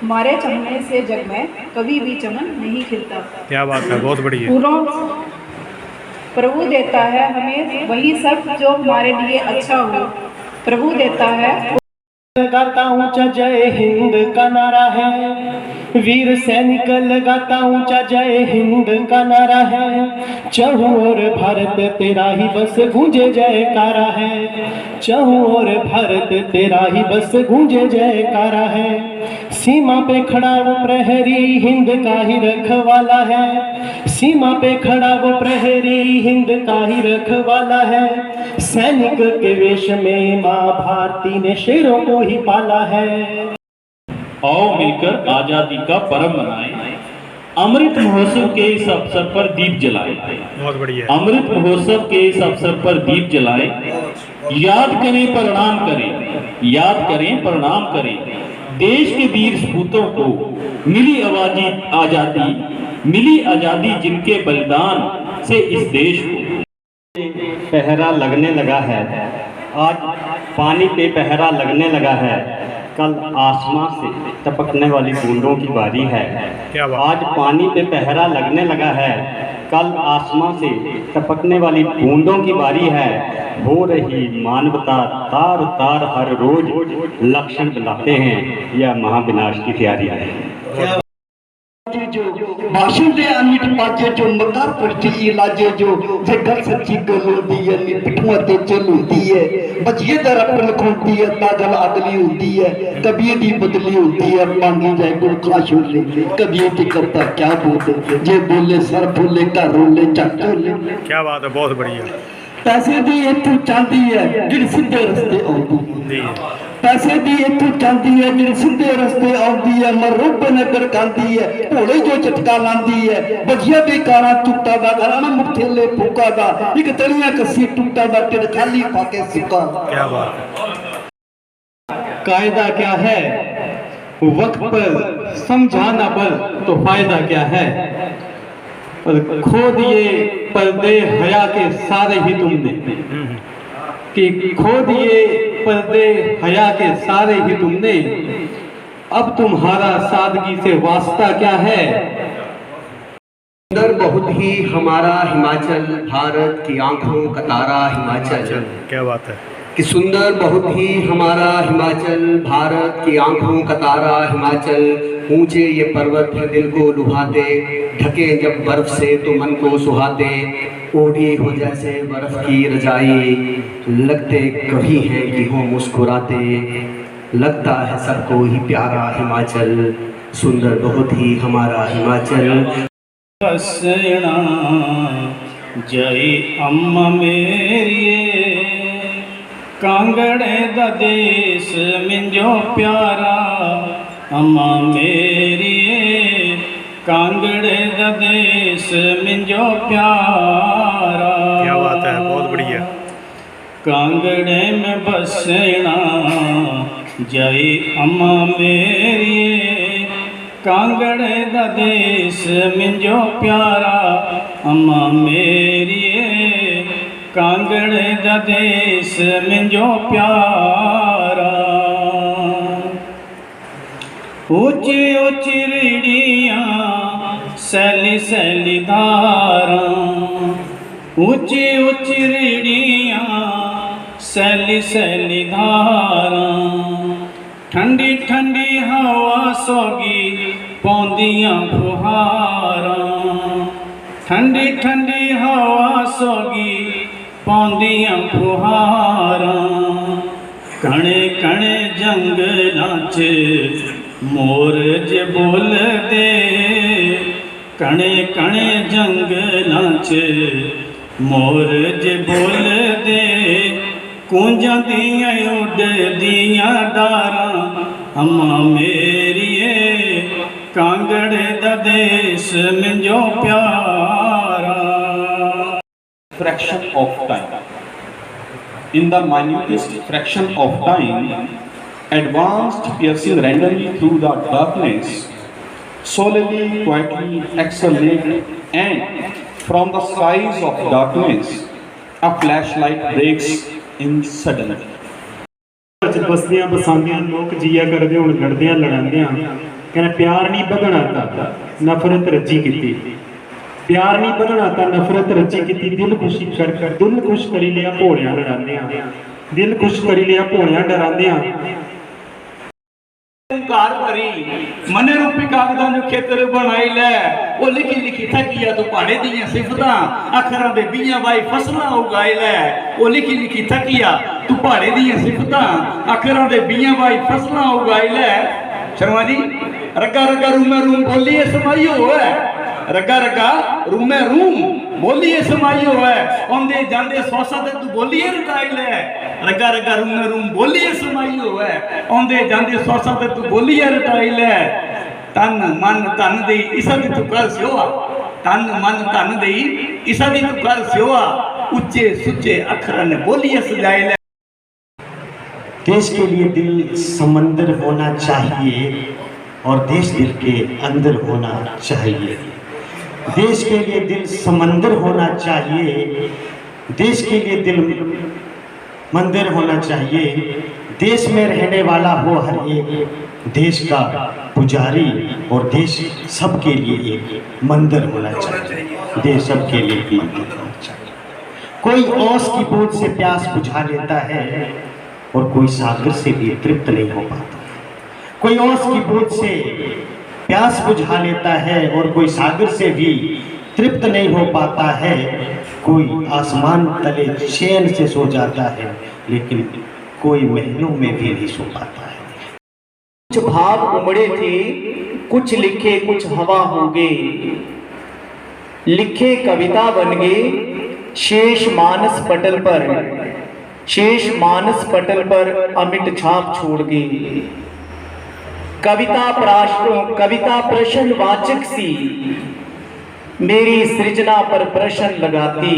हमारे चमने से जग में कभी भी चमन नहीं खिलता। क्या बात है, बहुत बढ़िया। पूरों प्रभु देता है हमें वही सब जो हमारे लिए अच्छा हो, प्रभु देता है। लगाता ऊंचा जय हिंद का नारा है, वीर सैनिक लगाता ऊंचा जय हिंद का नारा है। चहुं ओर भारत तेरा ही बस गूंजे जयकारा है, चहुं ओर भारत तेरा ही बस गूंजे जयकारा है। सीमा पे खड़ा वो प्रहरी हिंद का ही रखवाला है, सीमा पे खड़ा वो प्रहरी हिंद का ही रखवाला है। सैनिक के वेश में माँ भारती ने शेरों को ही पाला है। आओ मिलकर आजादी का पर्व मनाएं, अमृत महोत्सव के इस अवसर पर दीप जलाए। बहुत बढ़िया। अमृत महोत्सव के इस अवसर पर दीप जलाए। याद करें प्रणाम करें, याद करें प्रणाम करें देश के वीर सपूतों को। मिली आजादी जिनके बलिदान से इस देश को। पहरा लगने लगा है, आज पानी पे पहरा लगने लगा है, कल आसमां से टपकने वाली बूंदों की बारी है। आज पानी पे पहरा लगने लगा है, कल आसमां से टपकने वाली बूंदों की बारी है। हो रही मानवता तार तार हर रोज लक्षण बनाते हैं, यह महाविनाश की तैयारी है। भाषण दे अमिट पाजे जो मकार पड़ती इलाजे जो जे गल सच्ची गल होती है नी पिठुआ ते चल होती है बचिए दर अप्रल खोती है ताजल अदली होती है कभी दी बदली होती है मांगी जाए गुल खाश ले कभी की करता क्या बोले जे बोले सर बोले का रोले चटोले। क्या बात है, बहुत बढ़िया। पैसे दी इत्थों चांदी है जिहड़ी सीधे रस्ते आउंदी, पैसे दी इत्थों चांदी है जिहड़ी सीधे रस्ते आउंदी है। मरूब ने गड़कांदी है भोले जो झटका लांदी है बजिया बेकारा टुੱਟਾ दा घराना मुठेले फूका दा एक तलियां कसी टुੱਟਾ दा टिड खाली पाके सुका। क्या बात है। कायदा क्या है वक्त पर समझाना पर तो फायदा क्या है। खो दिए पर्दे हया के सारे ही तुमने, कि खो दिए पर्दे हया के सारे ही तुमने। अब तुम्हारा सादगी से वास्ता क्या है। सुंदर बहुत ही हमारा हिमाचल, भारत की आंखों का तारा हिमाचल। क्या बात है। कि सुंदर बहुत ही हमारा हिमाचल, भारत की आंखों का तारा हिमाचल। ऊंचे ये पर्वत है दिल को लुभाते, ढके जब बर्फ से तो मन को सुहाते। ओढ़ी हो जैसे बर्फ की रजाई, लगते कभी हैं कि हो मुस्कुराते। लगता है सबको ही प्यारा हिमाचल, सुंदर बहुत ही हमारा हिमाचल। बसना जय अम्मा मेरिए, कांगड़े दा देश मिंजो प्यारा। अम्मा मेरिए कांगड़े दा देश मिंजो प्यारा। क्या बात है, बहुत बढ़िया। कांगड़े में बसना जय अम्मा मेरिए, कांगड़े दा देश मिंजो प्यारा। अम्मा मेरिए कांगड़े दा देश मिंजो प्यारा। ऊंची ऊंची रीढ़ियां सैली सैली धारां, ऊंची ऊंची रीढ़ियां सैली सैली धारां। ठंडी ठंडी हवा सोगी पौंदियां फुहारां, ठंडी ठंडी हवा सोगी पौंदियां फुहारां। कणे कणे जंगलां च मोर जे बोल दे, कणे कणे जंगलां च मोर जे बोल दे। कूंजां दियां उडदियां डारां, अम्मा मेरिए कांगड़े दा देश मिंजो प्यारा। Fraction of time. In the minutest fraction of time, advanced piercing randomly through the darkness, solely, quietly accelerate, and from the skies of darkness, a flashlight breaks in suddenly. बसदियां बसांदियां लोक जिया करदे हुण लड़दियां लड़ांदियां कहना प्यार नहीं बधना ता नफरत रजी कीती। प्यार नहीं बधना ता नफरत रजी कीती। दिल खुश करी लिया भोलियां लड़ांदियां, दिल खुश करी लिया भोलियां डरांदियां। कार भरी मने रूपी कागजां जो खेतर बनाई लै, वो लिखी लिखी थकिया तू पहाड़े दियां सिफतां। अखरां दे बीआं वाई फसलां उगाई लै, वो लिखी लिखी थकिया तू पहाड़े दियां सिफतां। अखरां दे बीआं वाई फसलां उगाई लै। शर्मा जी रगा रगा रूमे रूम बोलिए समाई होए, रगा रगा रूमे रूम बोलिए समाई होए। आंदे जांदे सौसा ते तू बोलिए रुकाई लै, रगा रगा रूमे रूम बोलिए समाई होए। आंदे जांदे सौसा ते तू बोलिए रुकाई लै। तन मन धन दई इसा दी तू कर सेवा, तन मन धन दई इसा दी तू कर सेवा, उच्चे सुच्चे अखर ने बोलिए सजाए ले। देश के लिए दिल समंदर होना चाहिए और देश दिल के अंदर होना चाहिए। देश के लिए दिल समंदर होना चाहिए, देश के लिए दिल मंदिर होना चाहिए। देश में रहने वाला हो हर एक देश का पुजारी और देश सबके लिए एक मंदिर होना चाहिए। देश सबके लिए एक मंदिर होना चाहिए। कोई ओस की बूंद से प्यास बुझा लेता है और कोई सागर से भी तृप्त नहीं हो पाता। कोई ओस की बूंद से प्यास बुझा लेता है और कोई सागर से भी तृप्त नहीं हो पाता है। कोई आसमान तले चैन से सो जाता है, लेकिन कोई महलों में भी नहीं सो पाता है। कुछ भाव उमड़े थे, कुछ लिखे कुछ हवा हो गए, लिखे कविता बन गए शेष मानस पटल पर, शेष मानस पटल पर अमिट छाप छोड़ गए। कविता प्रश्नवाचक सी मेरी सृजना पर प्रश्न लगाती,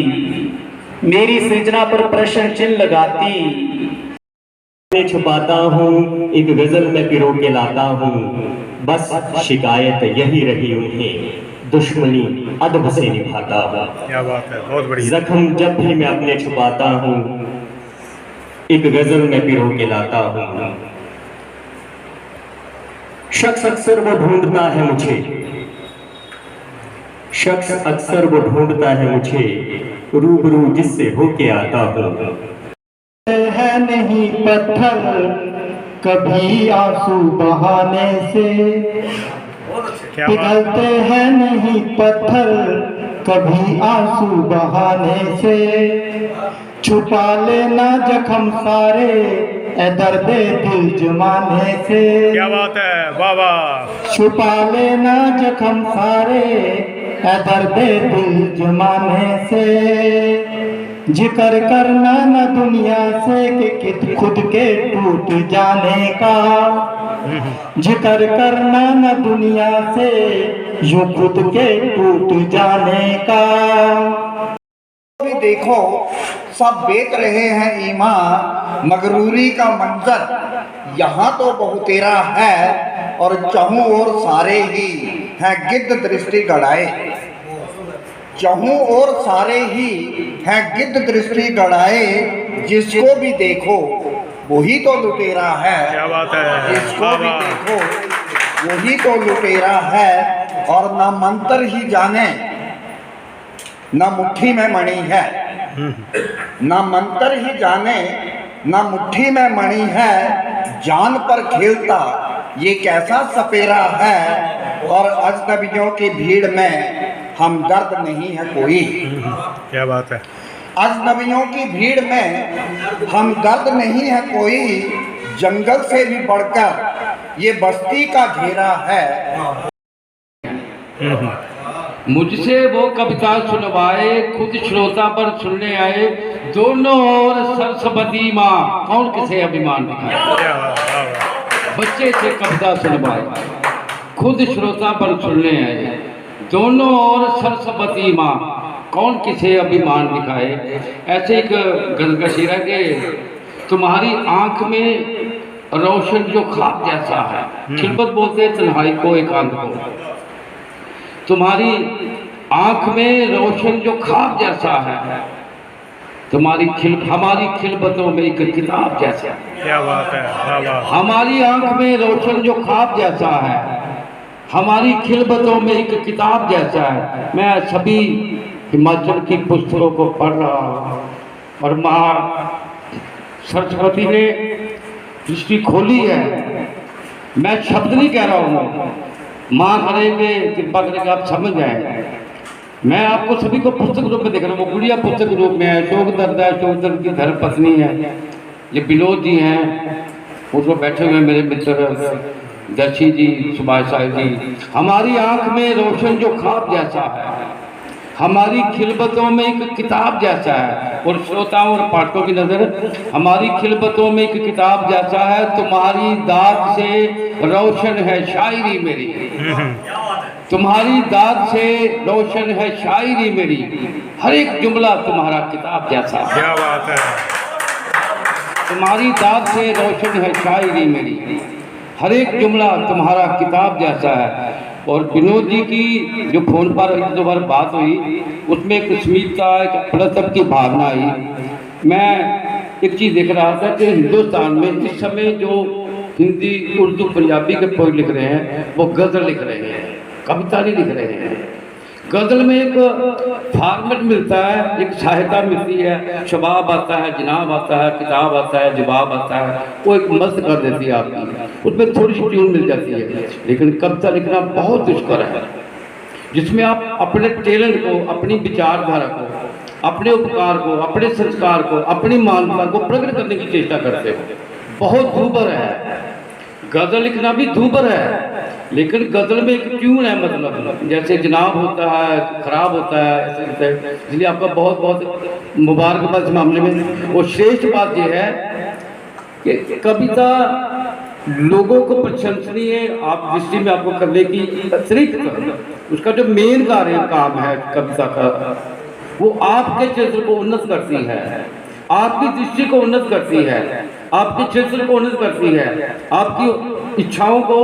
मेरी सृजना पर प्रश्न चिन्ह लगाती। मैं छुपाता हूँ एक गजल में पिरो के लाता हूँ, बस शिकायत यही रही उन्हें दुश्मनी अदब से निभाता हूँ। क्या बात है, बहुत बढ़िया। जख्म जब भी मैं अपने छुपाता हूँ एक गजल में पिरो के लाता हूँ। शख्स अक्सर वो ढूंढता है मुझे, शख्स अक्सर वो ढूंढता है मुझे, रूबरू जिससे होके आता हूँ। है नहीं पत्थर कभी आंसू बहाने से, पिघलते हैं नहीं पत्थर कभी आंसू बहाने से। छुपा लेना जख्म सारे ए दर्दे दिल जमाने से। क्या बात है, वाह वाह। छुपा लेना जख्म सारे ए दर्दे दिल जमाने से। जिक्र करना न दुनिया से कि खुद के टूट जाने का, जिक्र करना न दुनिया से यूं खुद के टूट जाने का। भी देखो सब बेच रहे हैं ईमान, मगरूरी का मंजर यहाँ तो बहुतेरा है और चहूं और सारे ही हैं गिद्ध दृष्टि गड़ाए। चहूं और सारे ही हैं गिद्ध दृष्टि गड़ाए, जिसको भी देखो वही तो लुटेरा है। क्या बात है, जिसको भी देखो वही तो लुटेरा है। और न मंत्र ही जाने न मुट्ठी में मणि है, न मंत्र ही जाने न मुट्ठी में मणि है। जान पर खेलता ये कैसा सपेरा है, और अजनबियों की भीड़ में हम दर्द नहीं है कोई। क्या बात है। अजनबियों की भीड़ में हम दर्द नहीं है कोई, जंगल से भी बढ़कर ये बस्ती का घेरा है। मुझसे वो कविता सुनवाए, खुद श्रोता पर सुनने आए, दोनों ओर सरस्वती माँ कौन किसे अभिमान दिखाए। बच्चे से कविता सुनवाए, खुद श्रोता पर सुनने आए, दोनों ओर सरस्वती माँ कौन किसे अभिमान दिखाए। ऐसे एक गजल का शेर है कि तुम्हारी आंख में रोशन जो ख्वाब जैसा है, खिलबत बोलते हैं तन्हाई को एकांत को। तुम्हारी आंख में रोशन जो ख्वाब जैसा है, हमारी खिलबतों में एक किताब जैसा है। क्या बात है, वाह वाह। हमारी आंख में रोशन जो ख्वाब जैसा है, हमारी खिलबतों में एक किताब जैसा है। मैं सभी हिमाचल की पुस्तकों को पढ़ रहा हूँ और माँ सरस्वती ने दृष्टि खोली है। मैं शब्द नहीं कह रहा हूँ, माँ करेंगे कृपा करके आप समझ जाए। मैं आपको सभी को पुस्तक रूप में देख रहा हूँ। वो गुड़िया पुस्तक रूप में है, शोक दर्द है, शोक दर्द की धर्म पत्नी है, ये बिलोद जी हैं, उसमें बैठे हुए मेरे मित्र दर्शी जी, सुभाष साहब जी। हमारी आंख में रोशन जो ख्वाब जैसा है, हमारी खिलबतों में एक किताब जैसा है। और श्रोताओं और पाठकों की नजर, हमारी खिलबतों में एक किताब जैसा है, तुम्हारी दाद से रोशन है शायरी मेरी, तुम्हारी दाद से रोशन है शायरी मेरी, हर एक जुमला तुम्हारा किताब जैसा है। क्या बात है। तुम्हारी दाद से रोशन है शायरी मेरी, हर एक जुमला तुम्हारा किताब जैसा है। और विनोद जी की जो फोन पर एक दो बार बात हुई, उसमें एक स्मिता, एक अपनत्व की भावना आई। मैं एक चीज़ देख रहा था कि हिंदुस्तान में इस समय जो हिंदी, उर्दू, पंजाबी के पोएट लिख रहे हैं, वो गज़ल लिख रहे हैं, कविता नहीं लिख रहे हैं। गज़ल में एक फॉर्मेट मिलता है, एक सहायता मिलती है, शबाब आता है, जनाब आता है, किताब आता है, जवाब आता है, वो एक मस्त कर देती है आपकी, उसमें थोड़ी सी ट्यून मिल जाती है। लेकिन कविता लिखना बहुत दुष्कर है, जिसमें आप अपने टैलेंट को, अपनी विचारधारा को, अपने उपकार को, अपने संस्कार को, अपनी मानवता को प्रकट करने की चेष्टा करते हो। बहुत दूबर है गज़ल लिखना, भी दूबर है, लेकिन गज़ल में एक ट्यून है, मतलब जैसे जनाब होता है, खराब होता है, ऐसे इसलिए आपका बहुत बहुत मुबारकबाद इस मामले में। और श्रेष्ठ बात यह है कि कविता लोगों को प्रशंसनीय आप दृष्टि में आपको करने की अतिरिक्त उसका जो मेन काम है कविता का, वो आपके चरित्र को उन्नत करती है, आपकी दृष्टि को उन्नत करती है, आपके चरित्र को उन्नत करती है, आपकी इच्छाओं को,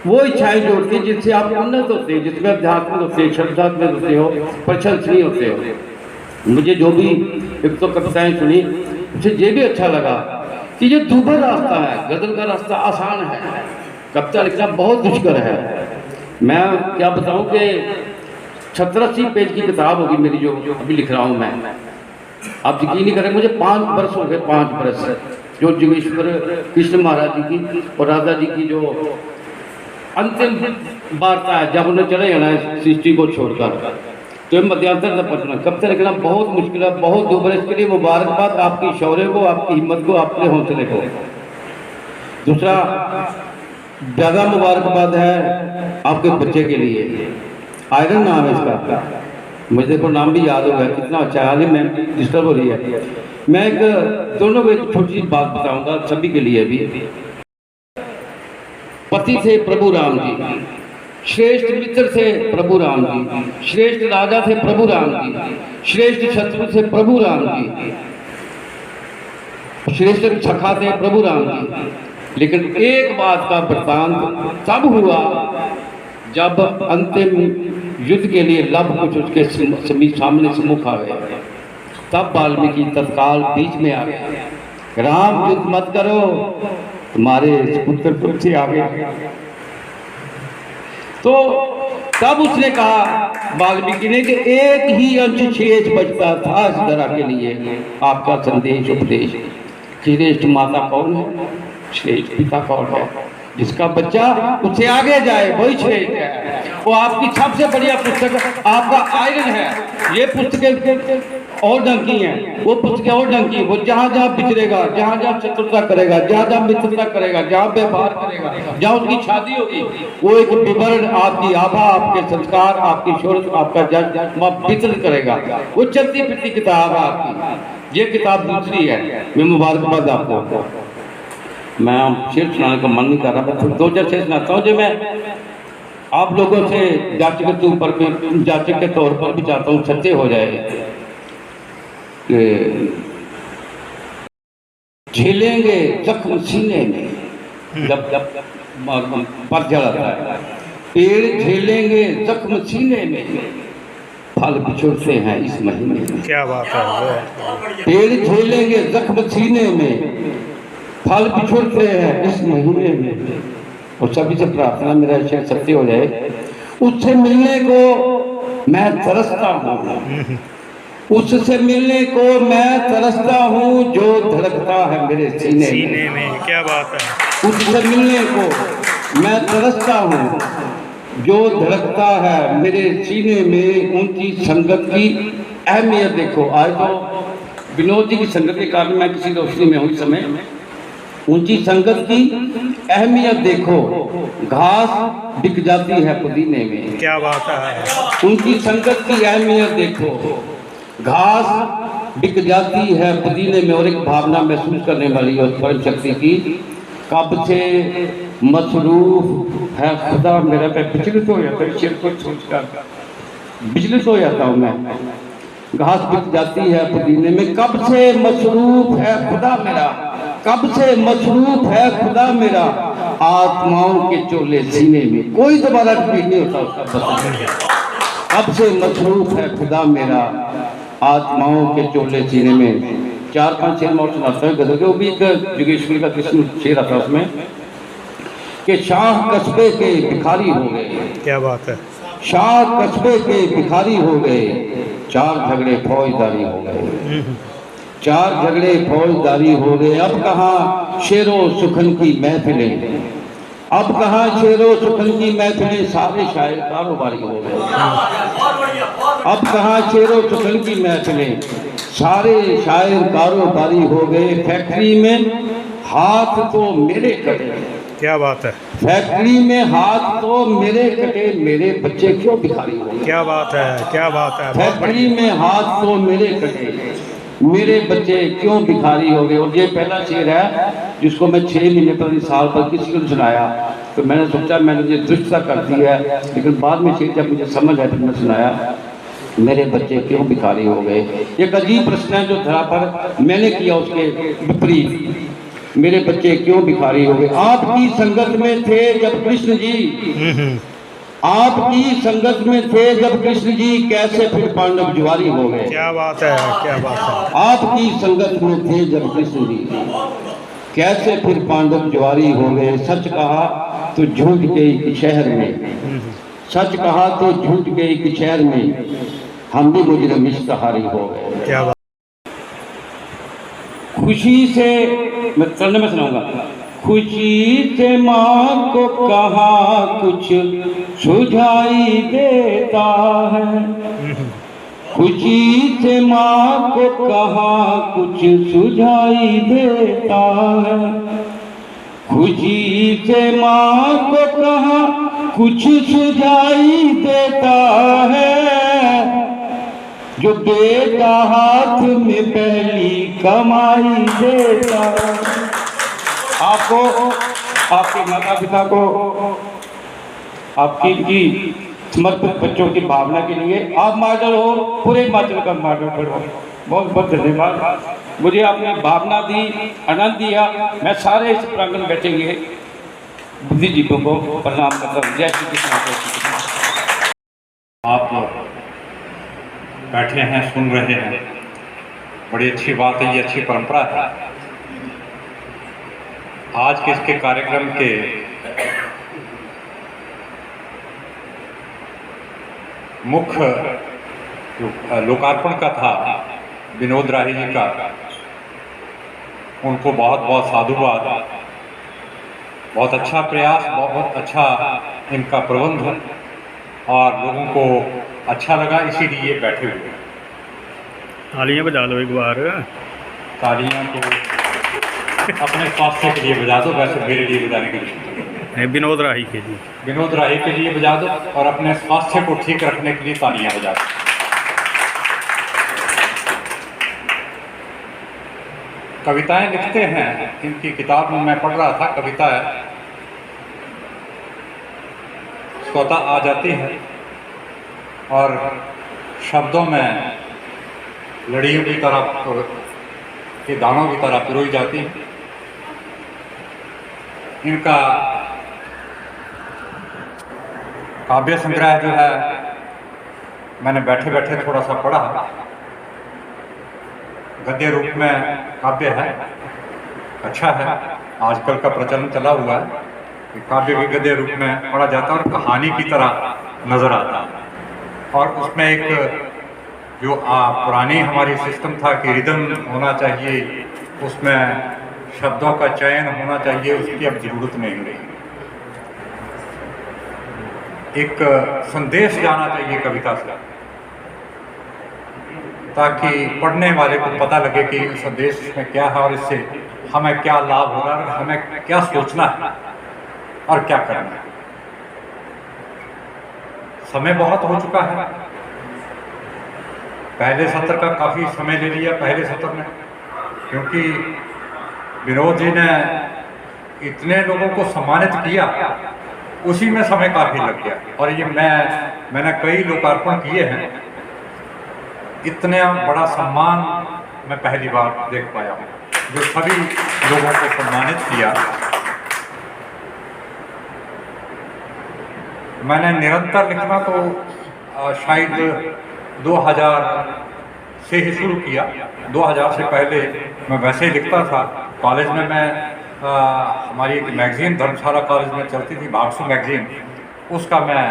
वो इच्छाएं जोड़ती है जिससे आप उन्नत होते हैं, जिसमें अध्यात्म होते हैं, श्रद्धात्मक होते हो, प्रशंसनीय होते हो। मुझे जो भी एक तो कविताएं सुनी, मुझे ये भी अच्छा लगा कि ये दूभर रास्ता है, गज़ल का रास्ता आसान है, कविता लिखना बहुत दुष्कर है। मैं क्या बताऊं कि 87 पेज की किताब होगी मेरी, जो अभी लिख रहा हूँ मैं। आप यकीन नहीं करें, मुझे 5 बरस हो गए, 5 बरस जो जोगेश्वर कृष्ण महाराज जी की और राधा जी की जो अंतिम वार्ता है, जब उन्हें चले जाना है सृष्टि को छोड़कर, तो मध्यांतर तक पहुँचना, कविता लिखना बहुत मुश्किल है, बहुत दूभर। इसके लिए मुबारकबाद आपकी शौर्य को, आपकी हिम्मत को, आपके हौसले को। दूसरा ज़्यादा मुबारकबाद है आपके बच्चे के लिए, आयरन नाम है इसका, मुझे को नाम भी याद हो गया, कितना अच्छा हाल है, मैं डिस्टर्ब हो रही है। मैं एक दोनों को एक छोटी सी बात बताऊंगा सभी के लिए भी। पति थे प्रभु राम जी, श्रेष्ठ मित्र थे प्रभु राम जी, श्रेष्ठ राजा थे प्रभु राम जी, श्रेष्ठ शत्रु थे प्रभु राम जी, श्रेष्ठ सखा थे प्रभु राम जी। लेकिन एक बात का वृतांत तब हुआ जब अंतिम युद्ध के लिए लव कुछ उसके सामने सम्मुख आ गए, तब वाल्मीकि तत्काल बीच में आ गए, राम युद्ध मत करो, तुम्हारे पुत्र तुमसे आगे। तो तब उसने कहा वाल्मीकि ने कि एक ही अंश शेष बचता था इस तरह के लिए आपका संदेश उपदेश। श्रेष्ठ माता कौन है, श्रेष्ठ पिता कौन है, जिसका बच्चा उससे आगे जाए वही श्रेष्ठ है। वो आपकी सबसे बढ़िया पुस्तक आपका आयरन है। ये पुस्तकें और ढंग की हैं, वो पुस्तकें और ढंग की, वो जहाँ जहाँ बिछड़ेगा, जहाँ जहाँ शत्रुता करेगा, जहाँ जहाँ मित्रता करेगा, जहाँ व्यवहार करेगा, जहाँ उसकी शादी होगी, वो एक विवरण आपकी आभा, आपके संस्कार, आपकी शोरत, आपका जज वहाँ वितरित करेगा। वो चलती फिरती किताब है आपकी। ये किताब दूसरी है। मैं मुबारकबाद आपको। मैं शेर सुनाने का मन नहीं कर रहा, मैं 2 चार शेर सुनाता हूँ जो मैं आप लोगों से जांच के ऊपर भी, जांच के तौर पर भी चाहता हूँ सच्चे हो जाए। झेलेंगे जख्म सीने में जब जब पतझड़ आता है, पेड़ झेलेंगे जख्म सीने में, फल बिछोड़ते हैं इस महीने में। क्या बात है। पेड़ झेलेंगे जख्म सीने में, फल बिछोड़ते हैं इस महीने में। और सभी से प्रार्थना मेरा शेर सत्य हो जाए। उससे मिलने को मैं तरसता हूँ, उससे मिलने को मैं तरसता हूँ, जो धड़कता है मेरे सीने में। क्या बात है। उससे मिलने को मैं तरसता हूँ, जो धड़कता है मेरे सीने में। उनकी संगत की अहमियत देखो। आज तो विनोद जी की संगत के कारण मैं किसी रोशनी में हूँ इस समय। ऊंची संगत की अहमियत देखो, घास बिक जाती है पुदीने में। क्या बात है। ऊंची संगत की अहमियत देखो, घास बिक जाती है पुदीने में। और एक भावना महसूस करने वाली है उस परम शक्ति की, कब से मसरूफ है खुदा मेरा। पे विचलित हो जाता है, शेर को सोचकर विचलित हो जाता हूँ मैं। घास बिक जाती है पुदीने में, कब से मसरूफ है खुदा मेरा, कब से मसरूफ है खुदा मेरा, आत्माओं के चोले सीने में। कोई दोबारा रिपीट नहीं होता उसका। कब से मसरूफ है खुदा मेरा, आत्माओं के चोले सीने में। 4-5 शेर और सुनाता है गजल के, वो भी एक जोगेश्वरी का कृष्ण शेर आता है उसमें कि शाह कस्बे के भिखारी हो गए। क्या बात है। शाह कस्बे के भिखारी हो गए, 4 झगड़े फौजदारी हो गए। 4 झगड़े फौजदारी हो गए। अब कहाँ शेरो सुखन की महफिलें, अब कहाँ शेरो सुखन की महफिलें, सारे शायर कारोबारी हो गए। अब कहाँ शेरो सुखन की महफिलें, सारे शायर कारोबारी हो गए। फैक्ट्री में हाथ तो मेरे कटे। क्या बात है। फैक्ट्री में हाथ तो मेरे कटे, मेरे बच्चे क्यों भिखारी हो गए। क्या बात है, क्या बात है। फैक्ट्री में हाथ तो मेरे कटे, मेरे बच्चे क्यों भिखारी हो गए। और ये पहला शेर है जिसको मैं 6 महीने पर, साल पर किसी को सुनाया, तो मैंने सोचा मैंने ये दुष्टता कर दी है, लेकिन बाद में शेर जब मुझे समझ आया फिर मैं सुनाया, मेरे बच्चे क्यों भिखारी हो गए। एक अजीब प्रश्न है जो धरा पर मैंने किया उसके विपरीत, मेरे बच्चे क्यों भिखारी हो गए। आपकी संगत में थे जब कृष्ण जी, आपकी संगत में थे जब कृष्ण जी, कैसे फिर पांडव जुआरी हो गए। क्या बात है, क्या बात है। आपकी संगत में थे जब कृष्ण जी, कैसे फिर पांडव जुआरी हो गए। सच कहा तो झूठ गई शहर में, सच कहा तो झूठ गई शहर में, हम भी मुजरिम इश्तहारी हो गए। क्या बात। खुशी से मैं चलने में सुनाऊंगा। खुशी से माँ को कहा कुछ सुझाई देता है, खुशी से माँ को कहा कुछ सुझाई देता है, खुशी से माँ को कहा कुछ सुझाई देता है, जो बेटा हाथ में पहली कमाई देता है। आपको, आपके माता पिता को, आपकी की समर्पित बच्चों की भावना के लिए आप मॉडल हो, पूरे हिमाचल का मॉडल बनो। बहुत बहुत धन्यवाद। मुझे आपने भावना दी, आनंद दिया। मैं सारे इस प्रांगण बैठेंगे बुद्धिजीवियों को प्रणाम करता हूँ। जय श्री कृष्ण। आप बैठे हैं, सुन रहे हैं, बड़ी अच्छी बात है, ये अच्छी परंपरा है। आज के इसके कार्यक्रम के मुख्य लोकार्पण का था विनोद राही जी का, उनको बहुत बहुत साधुवाद। बहुत अच्छा प्रयास, बहुत अच्छा इनका प्रबंध और लोगों को अच्छा लगा, इसीलिए बैठे हुए। तालियां बजा लो एक बार। तालियां तो अपने स्वास्थ्य के लिए बजा दो, वैसे मेरे लिए बजाने के लिए विनोद राही के लिए, विनोद राही के लिए बजा दो, और अपने स्वास्थ्य को ठीक रखने के लिए तालियां बजा दो। कविताएं लिखते हैं, इनकी किताब में मैं पढ़ रहा था, कविता स्वतः आ जाती है और शब्दों में लड़ियों की तरह के दानों की तरह पिरोई जाती है। इनका काव्य संग्रह जो है मैंने बैठे बैठे थोड़ा सा पढ़ा, गद्य रूप में काव्य है, अच्छा है। आजकल का प्रचलन चला हुआ है कि काव्य भी गद्य रूप में पढ़ा जाता है और कहानी की तरह नजर आता है। और उसमें एक जो पुरानी हमारी सिस्टम था कि रिदम होना चाहिए, उसमें शब्दों का चयन होना चाहिए, उसकी अब जरूरत नहीं रही। एक संदेश जाना चाहिए कविता से। ताकि पढ़ने वाले को पता लगे कि इस देश में क्या है और इससे हमें क्या लाभ हो रहा है, हमें क्या सोचना है और क्या करना है। समय बहुत हो चुका है, पहले सत्र का काफ़ी समय ले लिया पहले सत्र में, क्योंकि विनोद जी ने इतने लोगों को सम्मानित किया, उसी में समय काफ़ी लग गया। और ये मैंने कई लोकार्पण किए हैं, इतना बड़ा सम्मान मैं पहली बार देख पाया हूँ, जो सभी लोगों को सम्मानित किया। मैंने निरंतर लिखना तो शायद 2000 से ही शुरू किया। 2000 से पहले मैं वैसे ही लिखता था। कॉलेज में मैं हमारी एक मैगज़ीन धर्मशाला कॉलेज में चलती थी, भागसू मैगज़ीन, उसका मैं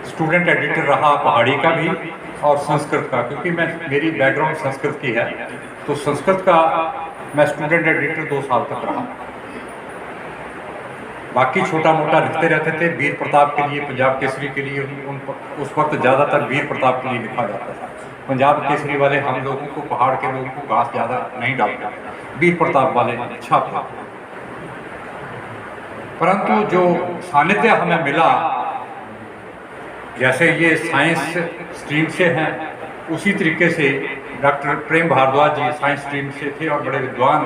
स्टूडेंट एडिटर रहा, पहाड़ी का भी और संस्कृत का, क्योंकि मेरी बैकग्राउंड संस्कृत की है, तो संस्कृत का मैं स्टूडेंट एडिटर 2 साल तक रहा। बाकी छोटा मोटा लिखते रहते थे। वीर प्रताप के लिए, पंजाब केसरी के लिए उस वक्त ज़्यादातर वीर प्रताप के लिए लिखा जाता था। पंजाब केसरी वाले हम लोगों को, पहाड़ के लोगों को घास ज़्यादा नहीं डालते, वीर प्रताप वाले छापते। परंतु जो सानिध्य हमें मिला, जैसे ये साइंस स्ट्रीम से हैं, उसी तरीके से डॉक्टर प्रेम भारद्वाज जी साइंस स्ट्रीम से थे और बड़े विद्वान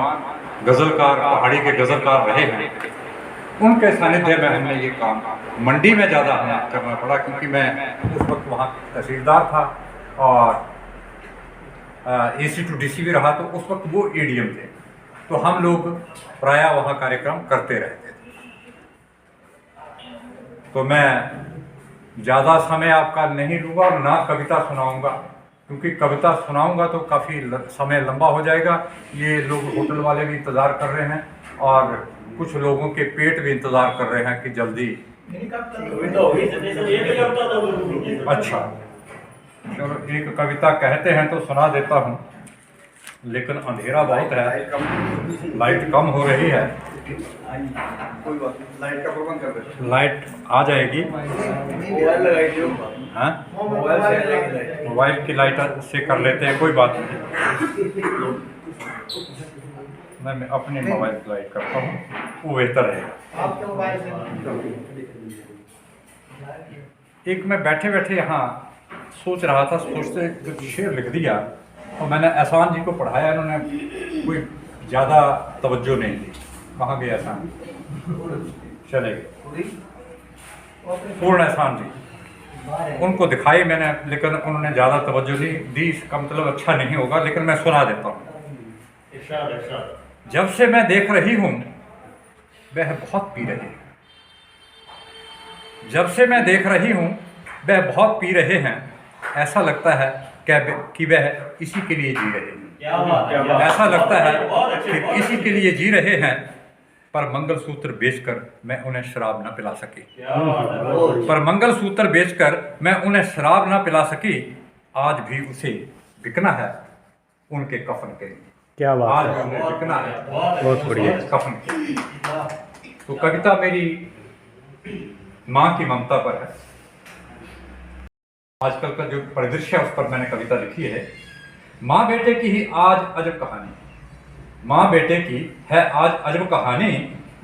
गज़लकार, पहाड़ी के गज़लकार रहे हैं। उनके सानिध्य में हमने ये काम मंडी में ज़्यादा हमें करना पड़ा, क्योंकि मैं उस वक्त वहाँ तहसीलदार था और AC to DC भी रहा, तो उस वक्त वो ADM थे, तो हम लोग प्रायः वहाँ कार्यक्रम करते रहते थे। तो मैं ज़्यादा समय आपका नहीं लूँगा और ना कविता सुनाऊँगा, क्योंकि कविता सुनाऊँगा तो काफ़ी समय लंबा हो जाएगा। ये लोग होटल वाले भी इंतज़ार कर रहे हैं और कुछ लोगों के पेट भी इंतज़ार कर रहे हैं कि जल्दी। अच्छा, चलो एक कविता कहते हैं तो सुना देता हूँ, लेकिन अंधेरा बहुत है, लाइट कम हो रही है। कोई बात नहीं, लाइट का प्रबंध कर दे। लाइट आ जाएगी, हाँ मोबाइल की लाइट से कर लेते हैं, कोई बात नहीं। मैं अपनी मोबाइल की लाइट करता हूँ, वो बेहतर है। एक मैं बैठे बैठे यहाँ सोच रहा था, सोचते कुछ शेर लिख दिया, और मैंने एहसान जी को पढ़ाया, इन्होंने कोई ज़्यादा तवज्जो नहीं दी। कहाँ गए एहसान? चले गए। पूर्ण एहसान जी, उनको दिखाई मैंने, लेकिन उन्होंने ज़्यादा तवज्जो नहीं दी। इसका मतलब अच्छा नहीं होगा, लेकिन मैं सुना देता हूँ। जब से मैं देख रही हूँ वह बहुत पी रहे हैं, जब से मैं देख रही हूँ वह बहुत पी रहे हैं, ऐसा लगता है कि वह इसी के लिए जी रहे हैं। ऐसा लगता है कि इसी के लिए जी रहे हैं, पर मंगलसूत्र बेचकर मैं उन्हें शराब न पिला सकी। पर मंगलसूत्र बेचकर मैं उन्हें शराब न पिला सकी। आज भी उसे बिकना है उनके कफन के लिए। क्या बात है, आज भी उन्हें बिकना है बहुत बढ़िया कफन के लिए। तो कविता मेरी माँ की ममता पर है। आजकल का जो परिदृश्य है उस पर मैंने कविता लिखी है। माँ बेटे की ही आज अजब कहानी, माँ बेटे की है आज अजब कहानी।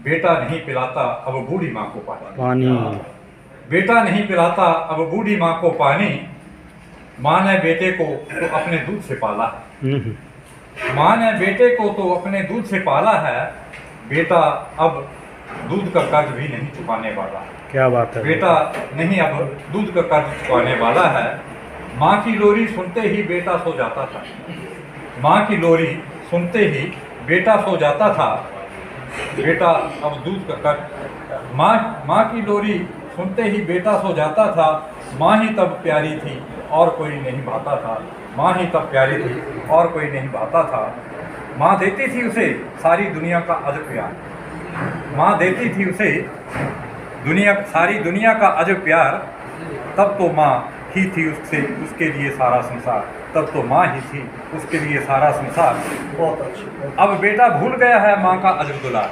बेटा नहीं पिलाता अब बूढ़ी माँ को पानी, बेटा नहीं पिलाता अब बूढ़ी माँ को पानी। माँ ने बेटे को तो अपने दूध से पाला है, माँ ने बेटे को तो अपने दूध से पाला है। बेटा अब दूध का कर्ज भी नहीं चुकाने वाला। क्या बात है, बेटा नहीं अब दूध का कर्ज चुकाने वाला है। माँ की लोरी सुनते ही बेटा सो जाता था, माँ की लोरी सुनते ही बेटा सो जाता था। बेटा अब दूध का कर्ज, माँ की लोरी सुनते ही बेटा सो जाता था। माँ ही तब प्यारी थी और कोई नहीं भाता था, माँ ही तब प्यारी थी और कोई नहीं भाता था। माँ देती थी उसे सारी दुनिया का अजब प्यार, माँ देती थी उसे सारी दुनिया का अजब प्यार। तब तो माँ ही थी उसके लिए सारा संसार, तब तो माँ ही थी उसके लिए सारा संसार। बहुत अच्छा। अब बेटा भूल गया है माँ का अजब दुलार,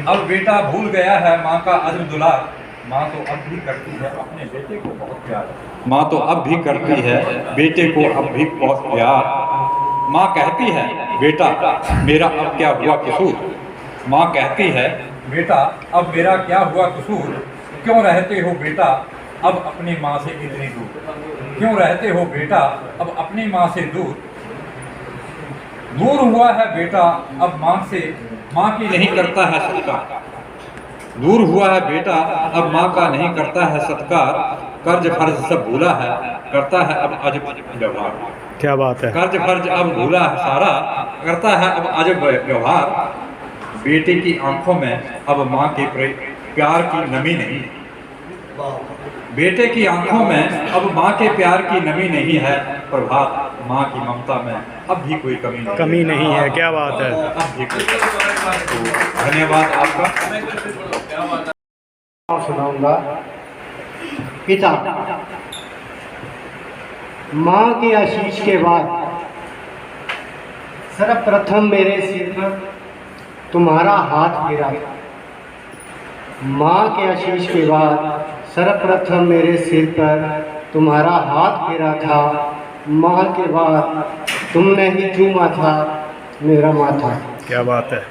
अब बेटा भूल गया है माँ का अजब दुलार। माँ तो अब भी करती है अपने बेटे को बहुत प्यार। माँ तो अब भी करती है बेटे को अब भी बहुत प्यार। माँ कहती है बेटा मेरा अब क्या हुआ कसूर। माँ कहती है बेटा अब मेरा क्या हुआ कसूर। क्यों रहते हो बेटा अब अपनी माँ से इतनी दूर। क्यों रहते हो बेटा अब अपनी माँ से दूर। दूर हुआ है बेटा अब माँ से, माँ की नहीं करता है सत्कार। दूर हुआ है बेटा अब माँ का नहीं करता है सत्कार। कर्ज फर्ज सब भूला है करता है अब अजब व्यवहार। क्या बात है। कर्ज फर्ज अब भूला है सारा करता है अब अजब व्यवहार। बेटे की आंखों में अब माँ के प्यार की नमी नहीं। बेटे की आंखों में अब माँ के प्यार की नमी नहीं है। प्रभात माँ की ममता में अब भी कोई कमी नहीं है। क्या बात है। अब भी कोई तो धन्यवाद आपका। सुनाऊंगा। पिता, माँ के आशीष के बाद सर्वप्रथम मेरे सिर पर तुम्हारा हाथ फेरा था। माँ के आशीष के बाद सर्वप्रथम मेरे सिर पर तुम्हारा हाथ फेरा था। माँ के बाद तुमने ही चूमा था मेरा माथा। क्या बात है।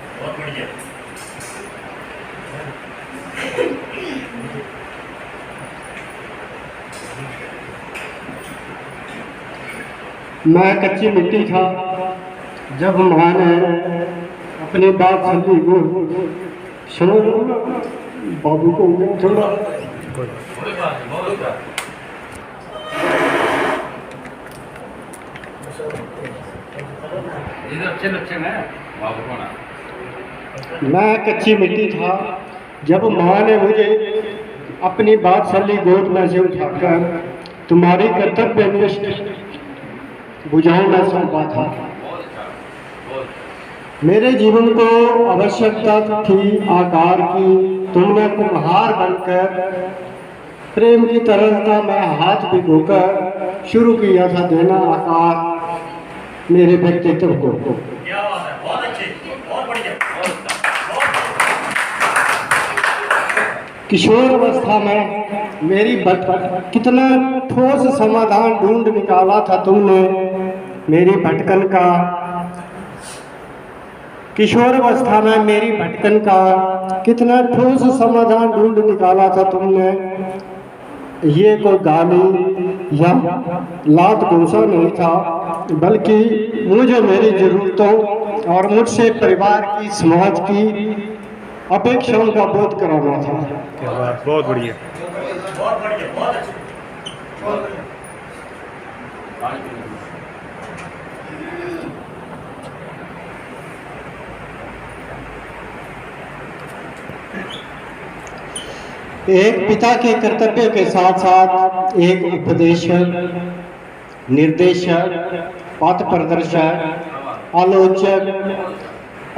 मैं कच्ची मिट्टी था जब माँ ने अपने बाप सभी को सुनो बाबू को थोड़ा मैं कच्ची मिट्टी था जब माँ ने मुझे अपनी बात्सल्य गोद में से उठाकर तुम्हारी कर्तव्यनिष्ठ बुझाऊ में सौंपा था। मेरे जीवन को आवश्यकता थी आकार की। तुमने कुम्हार बनकर प्रेम की तरलता में हाथ भिगोकर शुरू किया था देना आकार मेरे व्यक्तित्व को। किशोर अवस्था में मेरी कितना ठोस समाधान ढूंढ निकाला था तुमने मेरी भटकन का। किशोर अवस्था में मेरी भटकन का कितना ठोस समाधान ढूंढ निकाला था तुमने। ये कोई गाली या लात घूंसा नहीं था, बल्कि मुझे मेरी ज़रूरतों और मुझसे परिवार की समाज की अपेक्षाओं का बोध कराना था। क्या बात, बहुत बढ़िया। एक पिता के कर्तव्य के साथ साथ एक उपदेशक, निर्देशक, पथ प्रदर्शक, आलोचक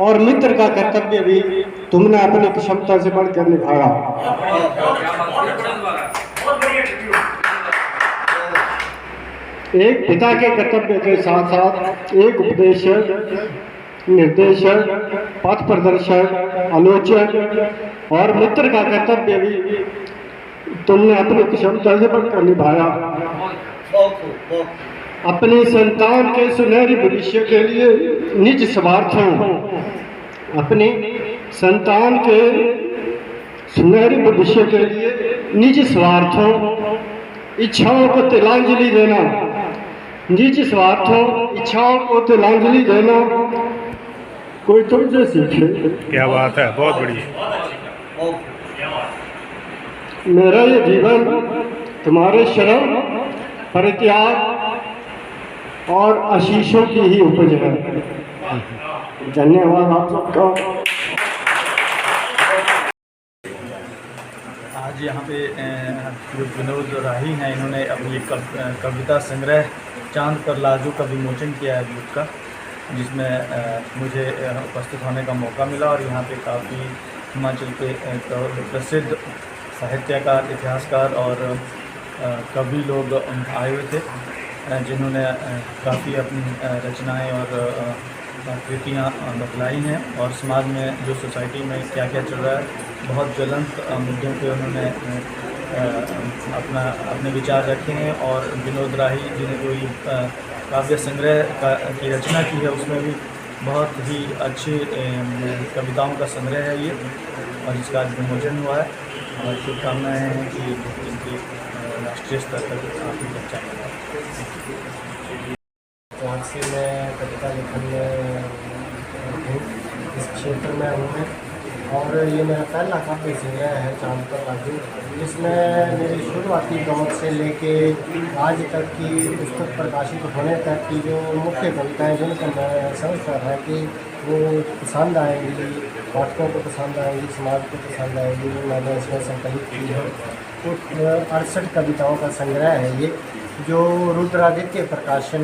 और मित्र का कर्तव्य भी तुमने अपनी क्षमता से बढ़कर निभाया। एक पिता के कर्तव्य के साथ साथ एक उपदेशक, निर्देशक, पथ प्रदर्शक, आलोचक और मित्र का कर्तव्य भी तुमने अपनी क्षमता से बढ़कर निभाया। अपनी संतान के सुनहरी भविष्य के लिए निज स्वार्थों, अपनी संतान के सुनहरी भविष्य के लिए निज स्वार्थों, इच्छाओं को तिलांजलि देना, निज स्वार्थों, इच्छाओं को तिलांजलि देना कोई तुमसे सीखे। क्या बात है, बहुत बढ़िया। मेरा ये जीवन तुम्हारे श्रम, परित्याग और आशीषों की ही उपज है। धन्यवाद आप सबका। आज यहाँ पे जो विनोद राही हैं, इन्होंने अपनी एक कविता संग्रह चांद पर लाजू का विमोचन किया है बुक का, जिसमें मुझे उपस्थित होने का मौका मिला। और यहाँ पे काफ़ी हिमाचल के प्रसिद्ध साहित्यकार, इतिहासकार और कवि लोग आए हुए थे, जिन्होंने काफ़ी अपनी रचनाएं और कृतियाँ बतलाई हैं और समाज में जो सोसाइटी में क्या क्या चल रहा है, बहुत ज्वलंत मुद्दों पे उन्होंने अपने विचार रखे हैं। और विनोद राही जी ने जो ये काव्य संग्रह की रचना की है उसमें भी बहुत ही अच्छी कविताओं का संग्रह है ये, और जिसका आज विमोचन हुआ है। और शुभकामनाएँ हैं कि इनकी राष्ट्रीय स्तर तक काफ़ी अच्छा मिला। तो आज से मैं कविता लेखन में हूँ, इस क्षेत्र में हूँ मैं, और ये मेरा पहला काव्य संग्रह है चांद पर लागू, जिसमें मेरी शुरुआती दौर से लेके आज तक की पुस्तक प्रकाशित होने तक की जो मुख्य कविताएं जिनको मैं समझता था कि वो पसंद आएंगी, पाठकों को पसंद आएंगी, समाज को पसंद आएंगी, मैंने इसमें संकलित की है। तो 68 कविताओं का संग्रह है ये, जो रुद्रादित्य प्रकाशन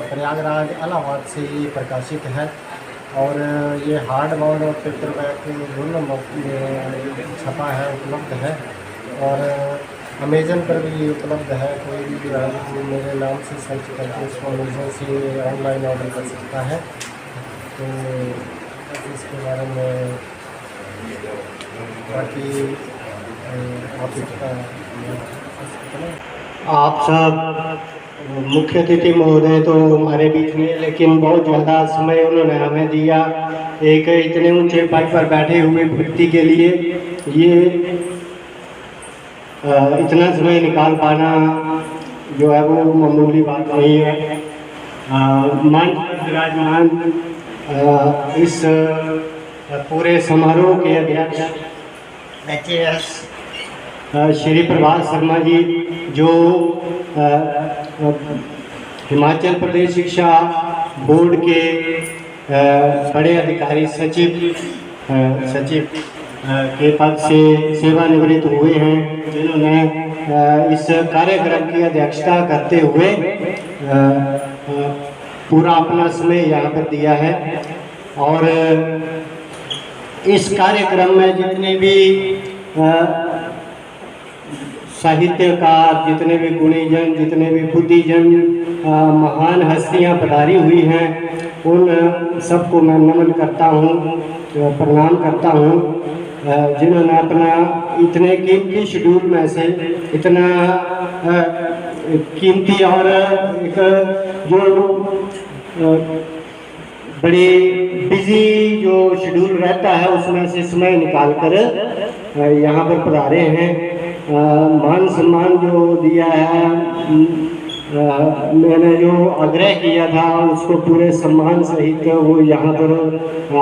प्रयागराज इलाहाबाद से ये प्रकाशित है। और ये हार्ड बाउंड और पेपरबैक दोनों में छपा है, उपलब्ध है, और अमेज़न पर भी उपलब्ध है। कोई भी जो है वो मेरे नाम से सर्च करके उसको अमेज़न से ऑनलाइन ऑर्डर कर सकता है। तो इसके बारे में बाकी आप सब मुख्य अतिथि महोदय तो हमारे बीच में, लेकिन बहुत ज़्यादा समय उन्होंने हमें दिया एक इतने ऊंचे पद पर बैठे हुए व्यक्ति के लिए। ये इतना समय निकाल पाना जो है वो मामूली बात नहीं है। मंच पर विराजमान इस पूरे समारोह के अध्यक्ष HAS श्री प्रभात शर्मा जी, जो हिमाचल प्रदेश शिक्षा बोर्ड के बड़े अधिकारी सचिव के पद से सेवानिवृत्त हुए हैं, जिन्होंने इस कार्यक्रम की अध्यक्षता करते हुए पूरा अपना समय यहाँ पर दिया है। और इस कार्यक्रम में जितने भी साहित्यकार, जितने भी गुणीजन, जितने भी बुद्धिजन, महान हस्तियां पधारी हुई हैं, उन सबको मैं नमन करता हूं, प्रणाम करता हूं, जिन्होंने अपना इतने कीमती शेड्यूल में से इतना कीमती और एक जो बड़ी बिजी जो शेड्यूल रहता है उसमें से समय निकाल कर यहाँ पर पधारे हैं। मान सम्मान जो दिया है, मैंने जो आग्रह किया था उसको पूरे सम्मान सहित वो यहाँ पर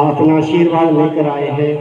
अपना आशीर्वाद लेकर आए हैं।